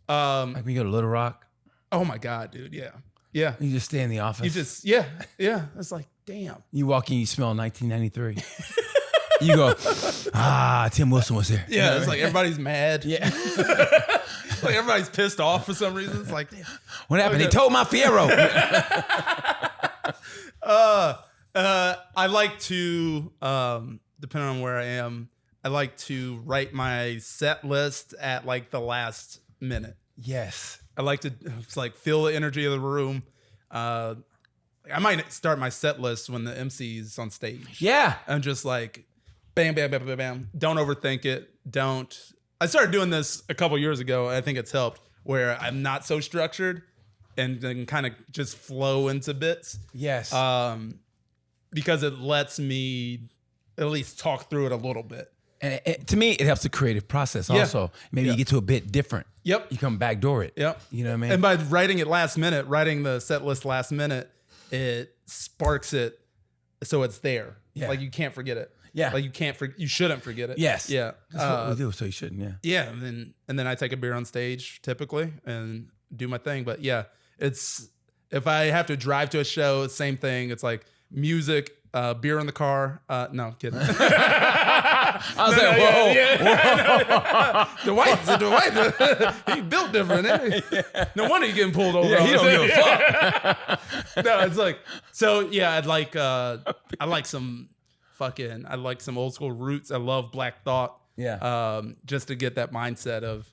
Like when you go to Little Rock. Oh my God, dude. Yeah. Yeah. You just stay in the office. You just, yeah. It's like, damn. You walk in, you smell 1993. You go, Tim Wilson was there. Yeah. It's like everybody's mad. Yeah. Like everybody's pissed off for some reason. It's like, damn. What happened? They told my Fiero. I like to, depending on where I am, I like to write my set list at like the last minute. Yes. I like to like feel the energy of the room. I might start my set list when the MC's on stage. Yeah. I'm just like, bam, bam, bam, bam, bam. Don't overthink it. I started doing this a couple years ago. I think it's helped where I'm not so structured and then kind of just flow into bits. Yes. Because it lets me at least talk through it a little bit. And to me, it helps the creative process also. Maybe you get to a bit different. Yep. You come backdoor it. Yep. You know what I mean? And by writing it last minute, writing the set list last minute, it sparks it so it's there. Yeah. Like you can't forget it. Yeah. Like you shouldn't forget it. Yes. Yeah. That's what we do, so you shouldn't, yeah. Yeah. And then I take a beer on stage typically and do my thing. But yeah, it's if I have to drive to a show, same thing. It's like music, beer in the car. No, kidding. I was like, whoa. Dwight, he built different. No wonder he's getting pulled over. Yeah, he don't give a fuck. No, it's like, so yeah, I like some old school roots. I love Black Thought. Yeah. Just to get that mindset of,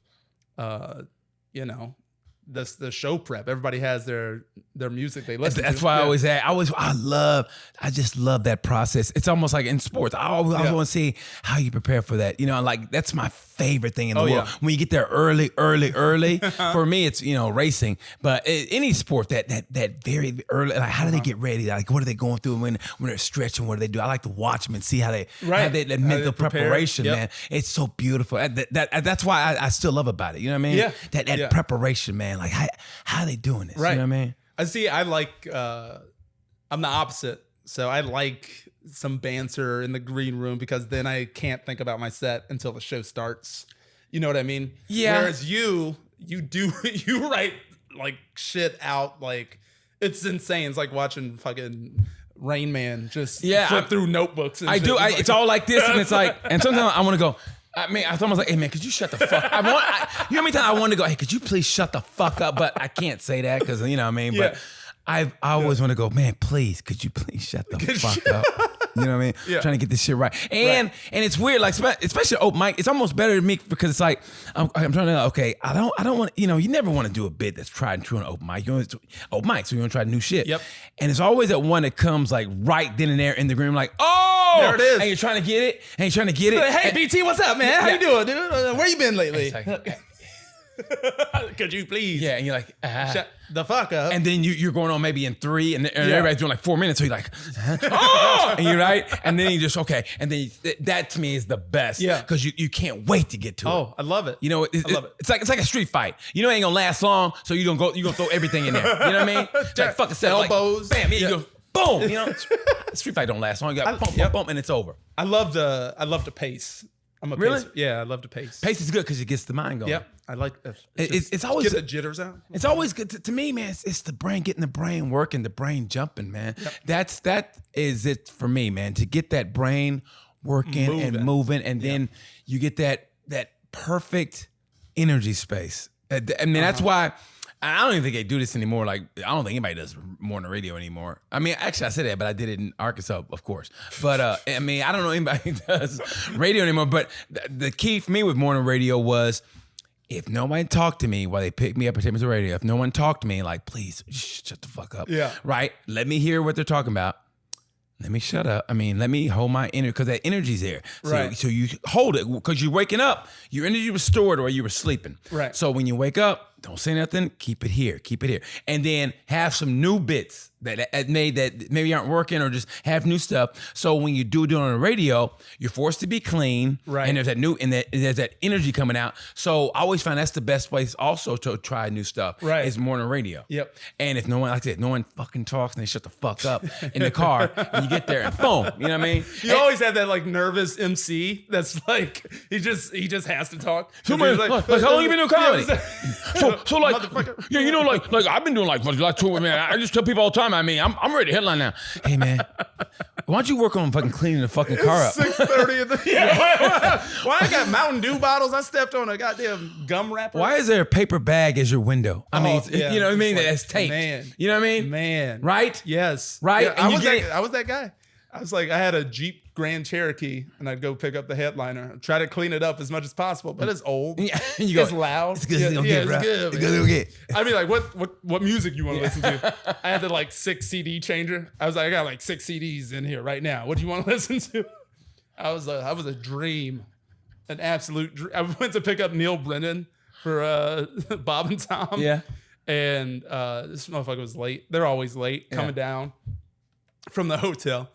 the show prep. Everybody has their music they listen to. That's why I just love that process. It's almost like in sports. I always want to see how you prepare for that. Like that's my favorite thing in the world. Yeah. When you get there early. For me, it's racing, but any sport that very early. Like how do they get ready? Like what are they going through when they're stretching? What do they do? I like to watch them and see how they have that mental preparation. Yep. Man, it's so beautiful. That's why I still love about it. You know what I mean? Yeah. That preparation, man. Like how are they doing this? Right. You know what I mean? I see. I like. I'm the opposite. So I like some banter in the green room because then I can't think about my set until the show starts. You know what I mean? Yeah. Whereas you write like shit out like it's insane. It's like watching fucking Rain Man just flip through notebooks. And I shit. do. It's all like this, and it's like, and sometimes I want to go. I mean, I almost like, hey man, could you shut the fuck? You know how many times I want to go, hey, could you please shut the fuck up? But I can't say that because you know what I mean. Yeah. But I always want to go, man, please, could you please shut the fuck up? You know what I mean? Yeah. Trying to get this shit right. And it's weird, like especially open mic. It's almost better to me because it's like I'm trying to I don't want you never want to do a bit that's tried and true on open mic. You always open mic, so you want to try new shit. Yep. And it's always that one that comes like right then and there in the room, like there it is. and you're trying to get it, Hey, BT, what's up, man? How you doing, dude? Where you been lately? It's like, Could you please? yeah, and you're like, shut the fuck up. and then you're going on maybe in 3, and everybody's doing like 4 minutes, so you're like, oh, and you're right, and then you just and then that to me is the best, because you can't wait to get to it. Oh, I love it. I love it. It's like a street fight. It ain't gonna last long, so you're gonna throw everything in there. You know what I mean? It's like fucking elbows, like, bam, you go. Boom, street fight don't last long. You got bump, and it's over. I love the pace. I'm a Really? pacer. Yeah, I love the pace. Pace is good because it gets the mind going. Yep, I like that. It's always get the jitters out. It's always good to me, man. It's the brain, getting the brain working, the brain jumping, man. Yep. That is it for me, man. To get that brain working and moving, and then you get that perfect energy space. I mean, that's why I don't even think they do this anymore. Like, I don't think anybody does morning radio anymore. I mean, actually, I said that, but I did it in Arkansas, of course. But I mean, I don't know anybody who does radio anymore. But the key for me with morning radio was, if no one talked to me while they picked me up and take me to the radio, if no one talked to me, like, please shut the fuck up. Yeah. Right? Let me hear what they're talking about. Let me shut up. I mean, let me hold my energy, because that energy's there. Right. So you hold it, because you're waking up. Your energy was stored or you were sleeping. Right. So when you wake up, don't say nothing. Keep it here. Keep it here. And then have some new bits that maybe aren't working, or just have new stuff. So when you do it on the radio, you're forced to be clean. Right. And there's that energy coming out. So I always find that's the best place also to try new stuff. Right. Is morning radio. Yep. And if no one, like I said, no one fucking talks, and they shut the fuck up in the car, and you get there and boom, you know what I mean? You always have that like nervous MC that's like he just has to talk. So man, like, how long you been doing comedy? So like, Motherfucker. yeah, you know, like I've been doing like 2 man. I just tell people all the time. I mean, I'm ready to headline now. Hey man, why don't you work on fucking cleaning the fucking car up? 6:30 in the Why I got Mountain Dew bottles? I stepped on a goddamn gum wrapper. Why is there a paper bag as your window? I mean, yeah. you know what I mean? It's like, That's taped. man. You know what I mean? Man. Right? Yes. Right? Yeah, And I was that guy. I was like, I had a Jeep Grand Cherokee, and I'd go pick up the headliner, try to clean it up as much as possible, but it's old. Yeah, you go, It's loud. It's good. Yeah, It's gonna yeah, get, it's bro. good. It's man. gonna get. I'd be like, what music you want to listen to? I had the like 6 CD changer. I was like, I got like 6 CDs in here right now. What do you want to listen to? I was a dream, an absolute dream. I went to pick up Neil Brennan for Bob and Tom. Yeah. And this motherfucker was late. They're always late coming down from the hotel.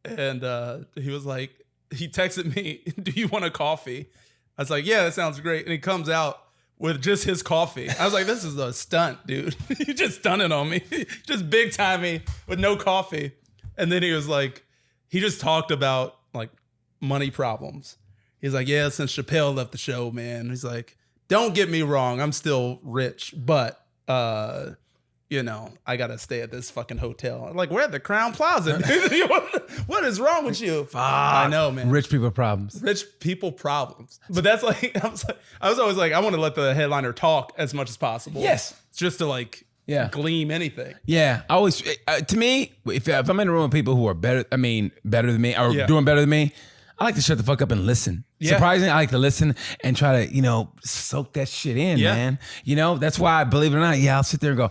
And he was like, he texted me, do you want a coffee? I was like, yeah, that sounds great. And he comes out with just his coffee. I was like, this is a stunt, dude. You just stunning on me. Just big time me with no coffee. And then he was like, he just talked about like money problems. He's like, yeah, since Chappelle left the show, man. He's like, don't get me wrong, I'm still rich, but you know, I gotta stay at this fucking hotel. I'm like, we're at the Crown Plaza. What is wrong with you? Fuck. I know, man. Rich people problems. Rich people problems. But that's like, I was always like, I want to let the headliner talk as much as possible. Yes. Just to like gleam anything. Yeah, I always to me, if I'm in a room with people who are better than me or doing better than me, I like to shut the fuck up and listen. Yeah. Surprisingly, I like to listen and try to, you know, soak that shit in, man. You know, that's why, believe it or not, I'll sit there and go,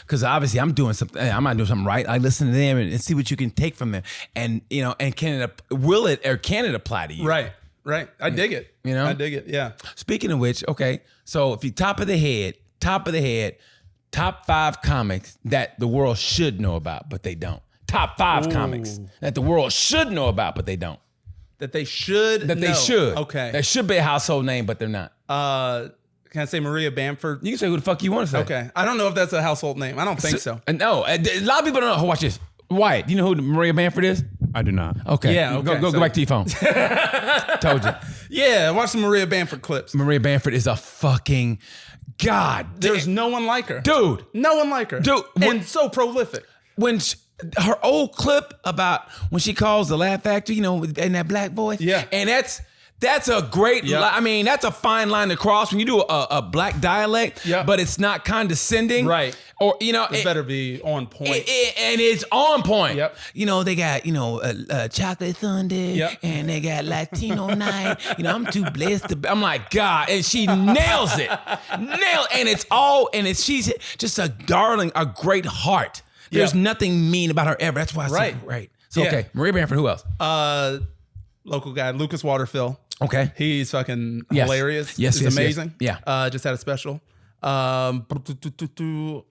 because obviously I'm doing something, I'm not doing something right. I listen to them and see what you can take from them. And, you know, and can it apply to you? Right. I dig it. You know? I dig it. Yeah. Speaking of which, okay, so if you top of the head, top 5 comics that the world should know about, but they don't. Top 5 comics that the world should know about, but they don't. That they should. They should. Okay. That should be a household name, but they're not. Can I say Maria Bamford? You can say who the fuck you want to say. Okay. I don't know if that's a household name. I don't think so. No, a lot of people don't know. Watch this. Wyatt, do you know who Maria Bamford is? I do not. Okay. Yeah, okay. Go back to your phone. Told you. Yeah, watch some Maria Bamford clips. Maria Bamford is a fucking god. There's no one like her. Dude. No one like her. Dude. And so prolific. When her old clip about when she calls the Laugh Factory, you know, in that black voice. Yeah. And that's a great, I mean, that's a fine line to cross when you do a black dialect, but it's not condescending. Right. Or, you know. It better be on point. And it's on point. Yep. You know, they got, you know, Chocolate Sunday, and they got Latino Night. You know, I'm too blessed to, I'm like, God, and she nails it. And she's just a darling, a great heart. There's nothing mean about her ever. That's why I said right. So, okay, Maria Bamford, who else? Local guy, Lucas Waterfill. Okay. He's fucking hilarious. Yes, He's amazing. Yes. Yeah. Just had a special. Too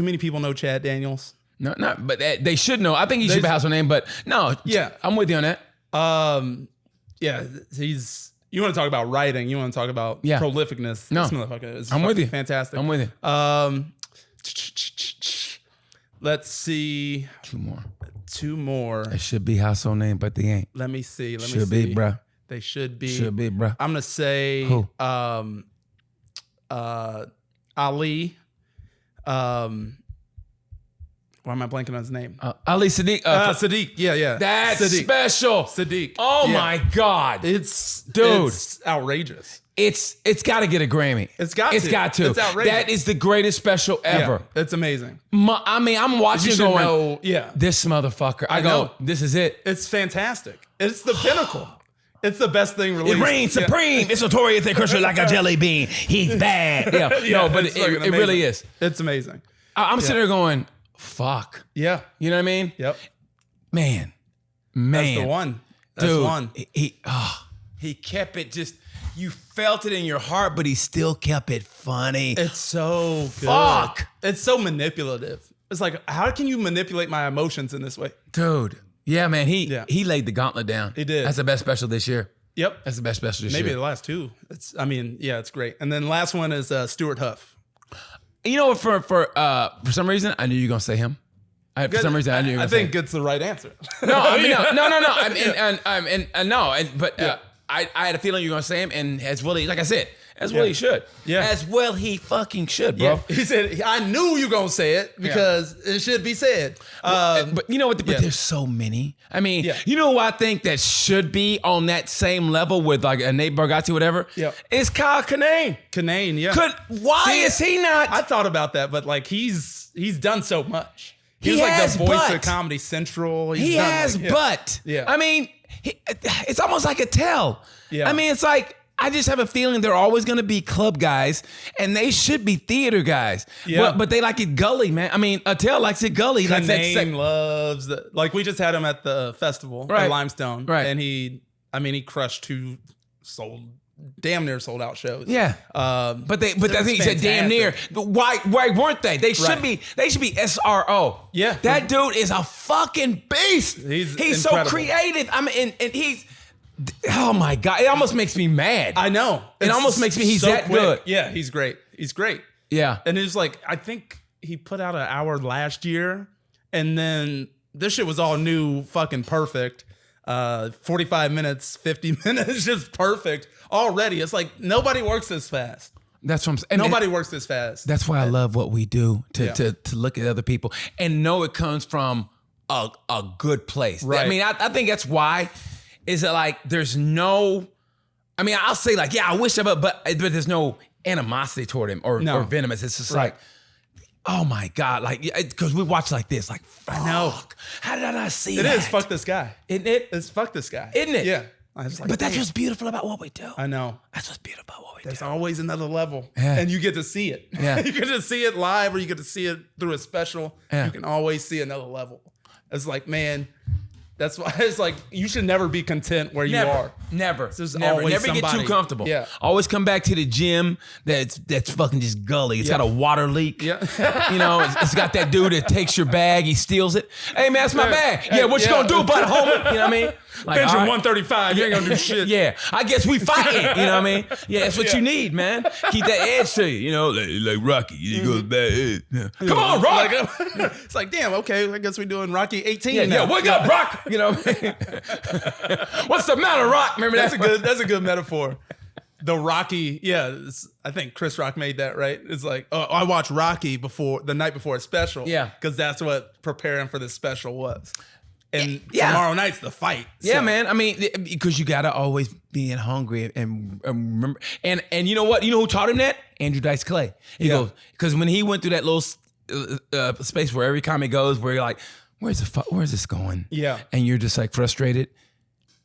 many people know Chad Daniels. No, but they should know. I think he should be a household name, but no. Yeah. I'm with you on that. Yeah, you want to talk about writing, you want to talk about prolificness. No. This motherfucker is I'm with you. Fantastic. I'm with you. Let's see. 2 more. It should be household name, but they ain't. Let me see. Should be, bro. They should be. Should be, bro. I'm gonna say who? Ali. Why am I blanking on his name? Ali Sadiq. Sadiq. Yeah. That's Sadiq. special. Sadiq. Oh Yeah. my God. It's outrageous. It's got to get a Grammy. It's got to. It's outrageous. That is the greatest special ever. Yeah, it's amazing. I mean, I'm watching going, this motherfucker. I go, this is it. It's fantastic. It's the pinnacle. It's the best thing released. It reigns supreme. It's notorious and crushed like a jelly bean. He's bad. No, but it really is. It's amazing. I'm sitting there going, fuck. Yeah. You know what I mean? Yep. Man. That's the one. That's Dude, one. He kept it just, you felt it in your heart, but he still kept it funny. It's so good. Fuck. It's so manipulative. It's like, how can you manipulate my emotions in this way? Dude. Yeah, man. He laid the gauntlet down. He did. That's the best special this year. Yep. That's the best special this year. Maybe the last two. It's great. And then last one is Stuart Huff. You know, for some reason, I knew you were gonna say him. For some reason, I knew you were gonna say him. I think it's the right answer. No. I had a feeling you were gonna say him, and as well, like I said, as well he should. Yeah. As well he fucking should, bro. Yeah. He said, I knew you were gonna say it because it should be said. But you know what? But there's so many. I mean, you know who I think that should be on that same level with like a Nate Bargatze, whatever? Yeah. It's Kyle Kinane. Kinane, yeah. Why is he not? I thought about that, but like he's done so much. He was like has the voice butt. of Comedy Central. He has butt. Yeah. I mean, it's almost like a tell. Yeah. I mean, it's like, I just have a feeling they're always going to be club guys, and they should be theater guys. Yeah. But they like it gully, man. I mean, Attell likes it gully. Kinane loves the, like we just had him at the festival at Limestone. Right. And he crushed two damn near sold out shows. Yeah. But I think he said damn near. Why weren't they? They should be SRO. Yeah. That dude is a fucking beast. He's so creative. I mean, and he's, oh my God. It almost makes me mad. I know. It almost makes me, he's so that quick. Good. Yeah, he's great. He's great. Yeah. And it's like, I think he put out an hour last year, and then this shit was all new, fucking perfect. 45 minutes, 50 minutes, just perfect already. It's like nobody works this fast. That's what I'm saying. Nobody works this fast. That's why I love what we do to look at other people and know it comes from a good place. Right. I mean, I think that's why. Is it like there's no? I mean, I'll say like, yeah, I wish, but there's no animosity toward him or venomous. It's just like, oh my God, like because we watch like this, like I know. How did I not see it? It is fuck this guy, isn't it? It's fuck this guy, isn't it? Yeah. I was like, but that's what's beautiful about what we do. I know. That's what's beautiful about what we do. There's always another level, Yeah. and you get to see it. Yeah. You get to see it live, or you get to see it through a special. Yeah. You can always see another level. It's like, man. That's why it's like you should never be content where you are. Never. There's Never always get too somebody. comfortable. Yeah. Always come back to the gym that's fucking just gully. It's got a water leak. Yeah. You know, it's got that dude that takes your bag, he steals it. Hey man, that's my bag. Yeah, what you gonna do about it, homie? You know what I mean? Like, Bench all right. 135, you ain't gonna do shit. Yeah, I guess we fighting. You know what I mean? Yeah, that's what you need, man. Keep that edge to you. You know, like Rocky. You go bad. Yeah. Come on, Rock. It's like, damn, okay, I guess we're doing Rocky 18 Yeah, now. wake up, Rock. You know what I mean? What's the matter, Rock? Remember That's a good metaphor. The Rocky, I think Chris Rock made that, right? It's like, I watched Rocky the night before a special. Yeah. Because that's what preparing for this special was. And Yeah. tomorrow night's the fight. Yeah, So- man. I mean, because you gotta always be hungry and remember. And you know what? You know who taught him that? Andrew Dice Clay. He goes, because when he went through that little space where every comic goes, where you're like, where's this going? Yeah. And you're just like frustrated.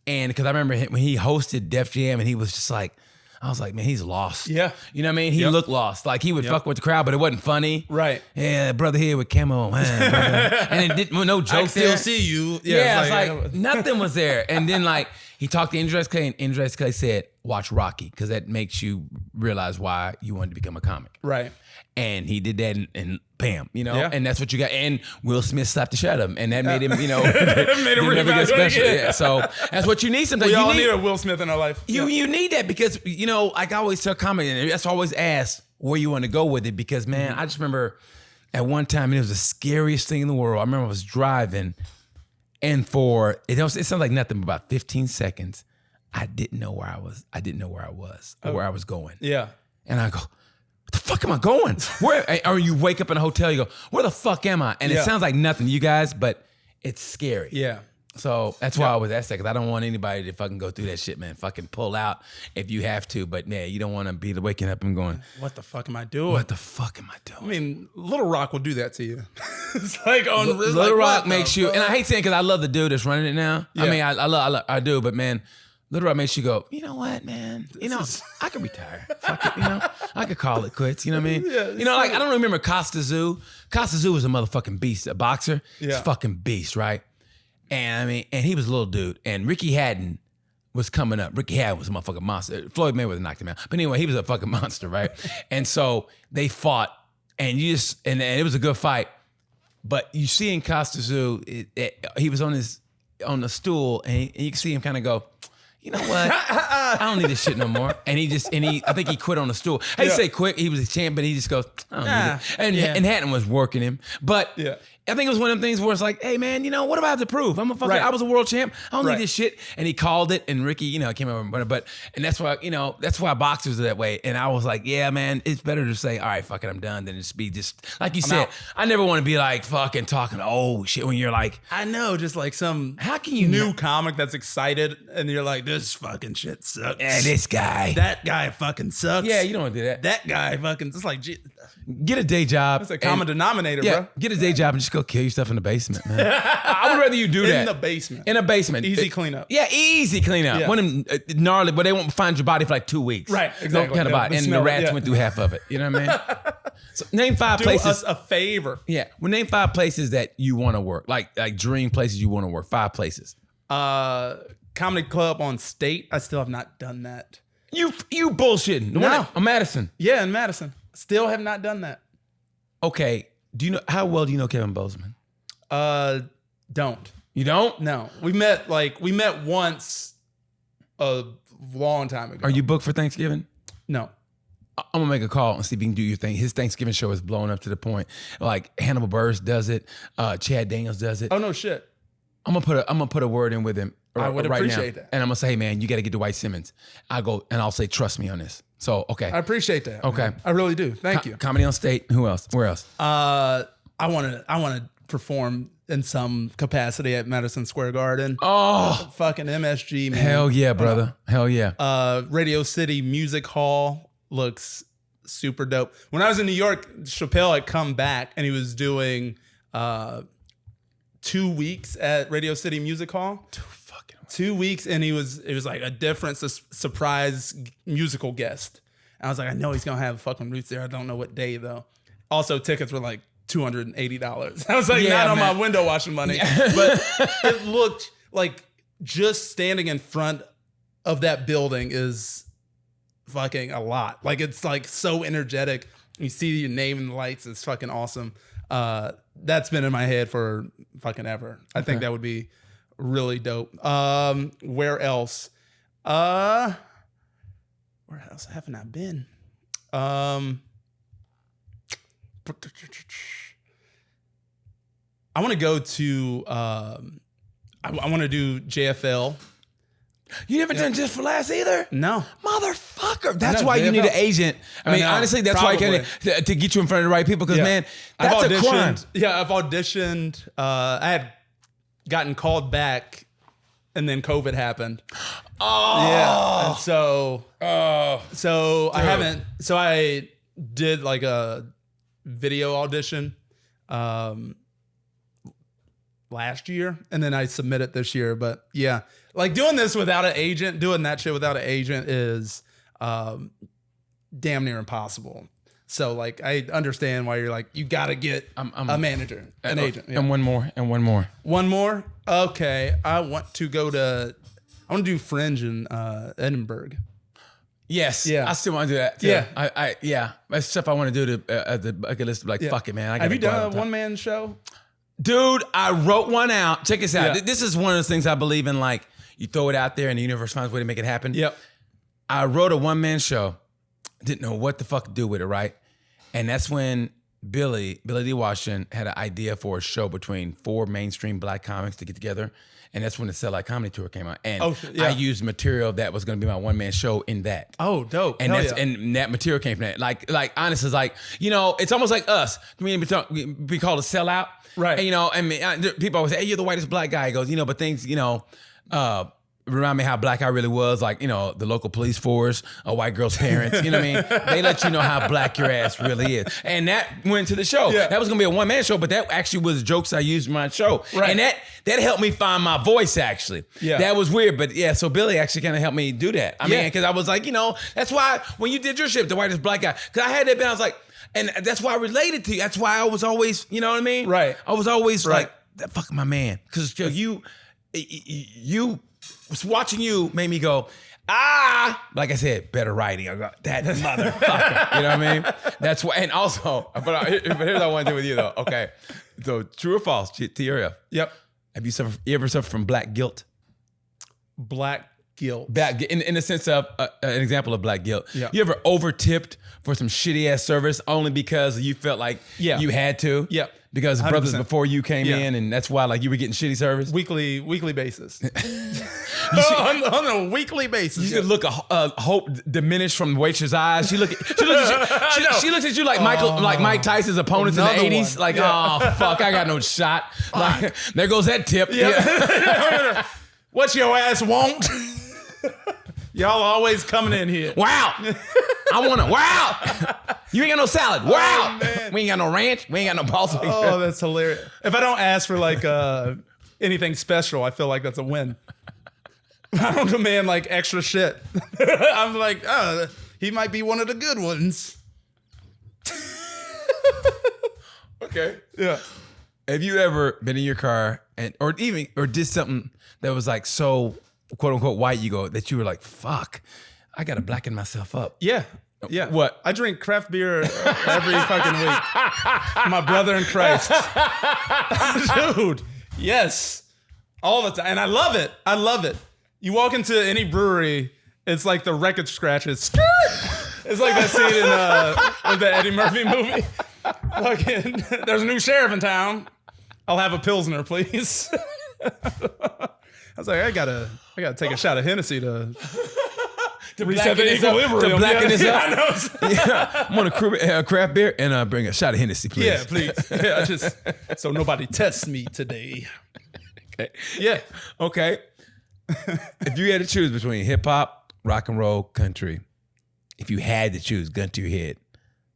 And because I remember when he hosted Def Jam, and he was just like, I was like, man, he's lost. Yeah. You know what I mean? He looked lost. Like he would fuck with the crowd, but it wasn't funny. Right. Yeah, brother here with camo. And it didn't, no jokes I there. still see you. Yeah, it's like nothing was there. And then like he talked to Andrew Dice Clay, and Andrew Dice Clay said, watch Rocky, because that makes you realize why you wanted to become a comic. Right. And he did that, and bam, you know, Yeah. and that's what you got. And Will Smith slapped the shit out of him, and that made him, you know, Made him really never get special. yeah. Yeah, so that's what you need sometimes. We You all need need a Will Smith in our life. you need that, because, you know, like I always tell comedy, and that's always ask where you want to go with it, because man, I just remember at one time, it was the scariest thing in the world. I remember I was driving, and it sounded like nothing, but about 15 seconds, I didn't know where I was. I didn't know where I was or where I was going. Yeah. And I go, what the fuck am I going? Where? Or you wake up in a hotel, you go, where the fuck am I? And it sounds like nothing to you guys, but it's scary. Yeah. So that's why I was that because I don't want anybody to fucking go through that shit, man. Fucking pull out if you have to, but yeah, you don't want to be waking up and going, what the fuck am I doing? what the fuck am I doing? I mean, Little Rock will do that to you. It's like on Little Rock makes you, and I hate saying because I love the dude that's running it now. Yeah. I mean, I do, but man, Little Rock makes you go, you know what, man? I could retire. Fuck it, I could call it quits. You know what I mean? Yeah, like I don't remember Costa Zoo. Costa Zoo was a motherfucking beast, a boxer. He's a fucking beast, right? And I mean, and he was a little dude. And Ricky Hatton was coming up. Ricky Hatton was a motherfucking monster. Floyd Mayweather knocked him out. But anyway, he was a fucking monster, right? And so they fought, and and it was a good fight. But you see in Costa Zoo, he was on the stool, and you can see him kind of go, you know what? I don't need this shit no more. And I think he quit on the stool. I didn't say quit. He was a champ, but he just goes, I don't need it. And Hatton was working him. But I think it was one of them things where it's like, hey man, what do I have to prove? I was a world champ. I don't need this shit. And he called it, and Ricky, came over, and that's why, that's why boxers are that way. And I was like, yeah, man, it's better to say, all right, fuck it, I'm done, than just be like you said. out. I never want to be like fucking talking, oh shit, when you're like, I know, just like some how can you new comic that's excited, and you're like, this fucking shit sucks. Yeah, this guy. That guy fucking sucks. Yeah, you don't want to do that. That guy fucking, it's like, Get a day job. that's a common denominator, bro. Get a day job and just go kill yourself in the basement, man. I would rather you do that. In the basement. In a basement. Easy cleanup. Yeah, easy cleanup. Yeah. One of them gnarly, but they won't find your body for like 2 weeks. Right, No exactly. kind of body. The And smell, the rats yeah. went through half of it. You know what I mean? So name 5 Do places. us a favor. Yeah. Well, name 5 places that you want to work. Like dream places you want to work. 5 places. Comedy club on State. I still have not done that. You bullshitting. The one No. on Madison. Yeah, in Madison. Still have not done that. Okay. How well do you know Kevin Bozeman? Don't. You don't? No. We met once a long time ago. Are you booked for Thanksgiving? No. I'm gonna make a call and see if he can do your thing. His Thanksgiving show is blowing up to the point like Hannibal Buress does it, Chad Daniels does it. Oh no shit. I'm gonna put a word in with him. I would right appreciate now. that. And I'm gonna say, hey man, you got to get Dwight Simmons. I'll say, trust me on this. So okay, I appreciate that. Okay. man. I really do. Thank you. Comedy on State. Who else? Where else? I want to perform in some capacity at Madison Square Garden. Oh, Fucking MSG, man. hell yeah, brother. Hell yeah. Radio City Music Hall looks super dope. When I was in New York, Chappelle had come back and he was doing 2 weeks at Radio City Music Hall. 2 weeks, and it was like a different surprise musical guest. And I was like, I know he's gonna have fucking roots there. I don't know what day though. Also, tickets were like $280. I was like, Yeah, not on man. my window washing money, but it looked like just standing in front of that building is fucking a lot. Like it's like so energetic. You see your name in the lights. It's fucking awesome. That's been in my head for fucking ever. I think that would be really dope. Where else? Where else haven't I been? I want to go to. I want to do JFL. You never done Just for Laughs either? No. Motherfucker. That's know, why you JFL. need an agent. I mean, know, honestly, that's why to get you in front of the right people because, man, that's I've a crime. auditioned. Yeah, I've auditioned. I had gotten called back, and then COVID happened. Oh. Yeah, and so I Dude. haven't. So I did like a video audition last year, and then I submitted this year. But yeah, like doing this without an agent, doing that shit without an agent is damn near impossible. So like I understand why you're like you got to get a manager, an agent, yeah. And one more. One more. Okay, I want to do Fringe in Edinburgh. Yes. Yeah. I still want to do that. Too. Yeah. Yeah. That's stuff I want to do at the bucket list. Like, Yeah. fuck it, man. I Have you gotta go done out a on top. one-man show? Dude, I wrote one out. Check this out. Yeah. This is one of those things I believe in. Like, you throw it out there and the universe finds a way to make it happen. Yep. I wrote a one-man show. Didn't know what the fuck to do with it, right? And that's when Billy D. Washington had an idea for a show between 4 mainstream black comics to get together. And that's when the Sell Out Comedy Tour came out. And I used material that was going to be my one-man show in that. Oh, dope. And and that material came from that. Like honestly, it's like, it's almost like us. We call it Sell Out. Right. And, people always say, hey, you're the whitest black guy. He goes, but things, remind me how black I really was, like, the local police force, a white girl's parents, you know what I mean? They let you know how black your ass really is. And that went to the show. Yeah. That was gonna be a one-man show, but that actually was jokes I used in my show. Right. And that helped me find my voice, actually. Yeah. That was weird, but yeah, so Billy actually kind of helped me do that. I mean, because I was like, that's why when you did your shit, the whitest black guy, because I had that, I was like, and that's why I related to you. That's why I was always, you know what I mean? Right. I was always like, that fucking my man. Because you watching you made me go, like I said, better writing. I go, that motherfucker. You know what I mean? That's why. And also, but here's what I want to do with you though. Okay, so true or false? TRF. Yep. Have you ever suffered from black guilt? Black guilt. In the sense of an example of black guilt. Yeah. You ever over tipped for some shitty ass service only because you felt like you had to? Yeah. Because 100%. Brothers before you came in, and that's why like you were getting shitty service. Weekly basis. on a weekly basis. You could look a hope diminish from the waitress' eyes. She looks at you like Mike Tyson's opponents in the 80s. Like, oh fuck, I got no shot. Like, there goes that tip. Yeah. What your ass want? Y'all always coming in here. Wow. I want to. Wow. You ain't got no salad. Wow. Oh, we ain't got no ranch. We ain't got no balsamic. Oh, that's hilarious. If I don't ask for like anything special, I feel like that's a win. I don't demand like extra shit. I'm like, he might be one of the good ones. Okay. Yeah. Have you ever been in your car or did something that was like so quote unquote white that you were like, fuck, I gotta blacken myself up? Yeah. Yeah. What? I drink craft beer every fucking week. My brother in Christ. Dude. Yes. All the time. And I love it. I love it. You walk into any brewery, it's like the record scratches. It's like that scene in the Eddie Murphy movie. Fucking, there's a new sheriff in town. I'll have a Pilsner, please. I was like, I gotta take a shot of Hennessy to reset the equilibrium. To blacken this up. I know. Yeah. I'm on a craft beer and bring a shot of Hennessy, please. Yeah, please. Yeah, just so nobody tests me today. Okay. Yeah. Okay. If you had to choose between hip hop, rock and roll, country, if you had to choose, gun to your head,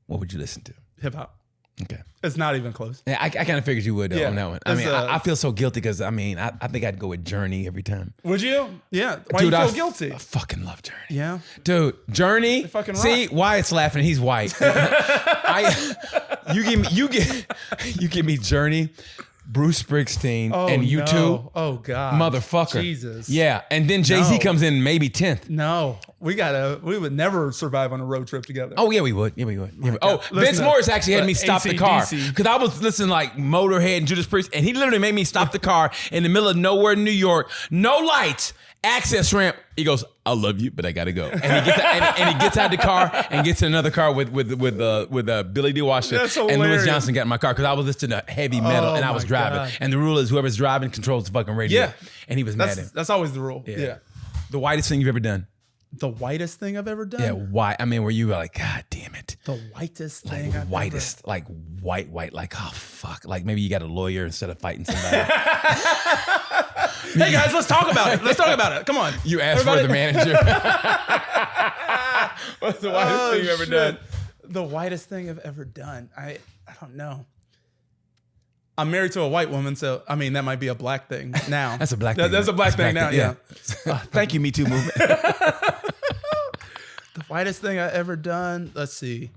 what would you listen to? Hip hop. Okay. It's not even close. Yeah, I kind of figured you would on that one. I mean, I feel so guilty because I think I'd go with Journey every time. Would you? Yeah. Why Dude, you feel guilty? I fucking love Journey. Yeah. Dude, Journey. Fucking see, rock. Wyatt's laughing. He's white. You give me Journey, Bruce Springsteen, and U2. No. Oh God. Motherfucker. Jesus. Yeah. And then Jay-Z comes in maybe 10th. No. We would never survive on a road trip together. Oh, yeah, we would. Yeah, we would. Yeah, Vince Morris actually had me stop the car. Because I was listening like Motorhead and Judas Priest, and he literally made me stop the car in the middle of nowhere in New York. No lights. Access ramp. He goes, I love you, but I gotta go. And he gets out the car and gets in another car with Billy D. Washington and Louis Johnson got in my car because I was listening to heavy metal and I was driving. God. And the rule is whoever's driving controls the fucking radio. Yeah. And he was mad at him. That's always the rule. Yeah. The whitest thing you've ever done. The whitest thing I've ever done? Yeah, white. I mean, where you were like, God damn it. The whitest thing I've ever... Like white, like, oh, fuck. Like maybe you got a lawyer instead of fighting somebody. Hey, guys, let's talk about it. Come on. You asked for the manager. What's the whitest thing you've ever done? The whitest thing I've ever done? I don't know. I'm married to a white woman, so I mean that might be a black thing now. That's a black thing. That's a black thing now. Yeah. Thank you, Me Too movement. The whitest thing I ever done. Let's see.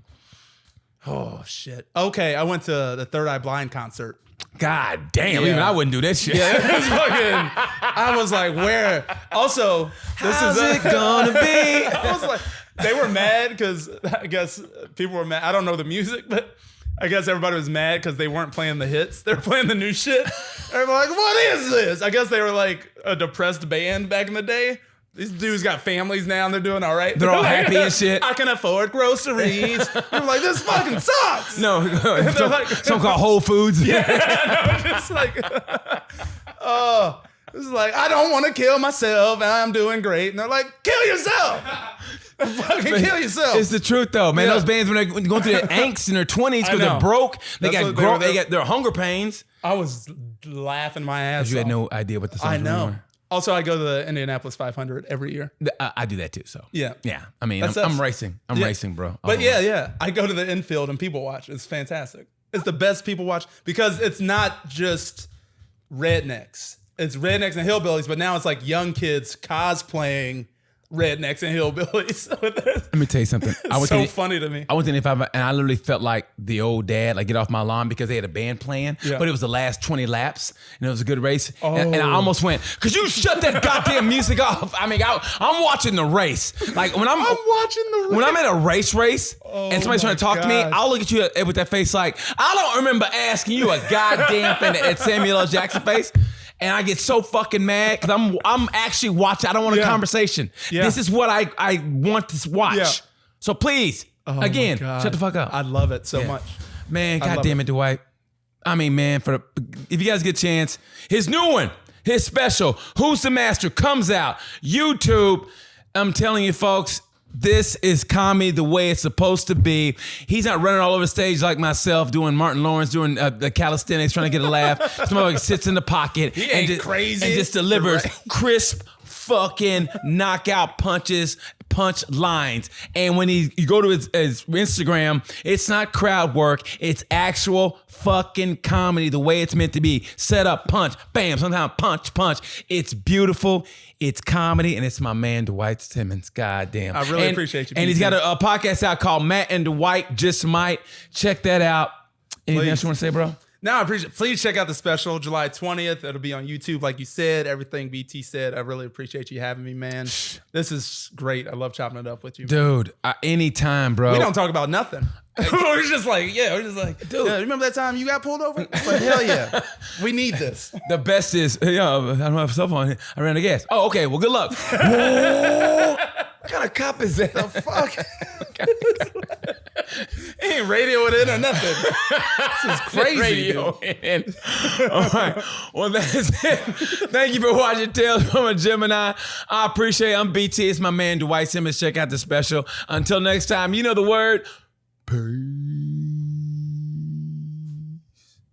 Oh shit. Okay, I went to the Third Eye Blind concert. God damn, even I wouldn't do that shit. Yeah, it was fucking. I was like, where? Also, how's it gonna be? I was like, they were mad because I guess people were mad. I don't know the music, but I guess everybody was mad because they weren't playing the hits. They were playing the new shit. Everybody like, what is this? I guess they were like a depressed band back in the day. These dudes got families now and they're doing all right. They're all happy and shit. I can afford groceries. I'm like, this fucking sucks. No, like- some called Whole Foods. Yeah, no, just like, this is like, I don't want to kill myself and I'm doing great. And they're like, kill yourself. Fucking kill yourself. It's the truth though, man. Yeah. Those bands when they're going through their angst in their 20s because they're know. broke, they That's got what they got their hunger pains. I was laughing my ass You had off. no idea what the songs I know. were. Also, I go to the Indianapolis 500 every year. I do that too. So Yeah. yeah. I mean, That's I'm us. racing. I'm Yeah. racing, bro. But yeah. I go to the infield and people watch. It's fantastic. It's the best people watch because it's not just rednecks. It's rednecks and hillbillies, but now it's like young kids cosplaying rednecks and hillbillies. Let me tell you something. It's so funny to me. I went to the 5 and I literally felt like the old dad, like get off my lawn because they had a band playing, Yeah. but it was the last 20 laps and it was a good race. And I Oh. almost went, could you shut that goddamn music off? I mean, I'm watching the race. Like when I'm watching the race. when I'm at a race and somebody's trying to talk to me, God. I'll look at you with that face like, I don't remember asking you a goddamn thing at Samuel L. Jackson face. And I get so fucking mad because I'm actually watching. I don't want a Yeah. conversation. Yeah. This is what I want to watch. Yeah. So please, Oh again, my God. shut the fuck up. I love it so Yeah. much. Man, I love goddamn it, Dwight. I mean, man, if you guys get a chance, his new one, his special, Who's the Master, comes out. YouTube. I'm telling you, folks, this is comedy the way it's supposed to be. He's not running all over the stage like myself, doing Martin Lawrence, doing the calisthenics, trying to get a laugh. Somebody sits in the pocket ain't just, crazy. and just delivers Right. crisp fucking knockout punch lines. And when you go to his Instagram, it's not crowd work. It's actual fucking comedy the way it's meant to be. Set up, punch, bam, sometimes punch. It's beautiful. It's comedy, and it's my man Dwight Simmons. Goddamn. I really appreciate you, And he's PT. got a podcast out called Matt and Dwight Just Might. Check that out. Anything Please. else you want to say, bro? No, I appreciate. Please check out the special July 20th. It'll be on YouTube, like you said. Everything BT said. I really appreciate you having me, man. This is great. I love chopping it up with you. Dude, anytime, bro. We don't talk about nothing. We're just like, dude. Yeah, remember that time you got pulled over? It's like, hell yeah. We need this. The best is, I don't have a cell phone. I ran out of gas. Oh, okay. Well, good luck. Whoa. What kind of cop is that? The fuck? Ain't radioing in or nothing. This is crazy. Radio dude. in. All right. Well, that's it. Thank you for watching Tales from a Gemini. I appreciate it. I'm BT. It's my man Dwight Simmons. Check out the special. Until next time, you know the word. Peace.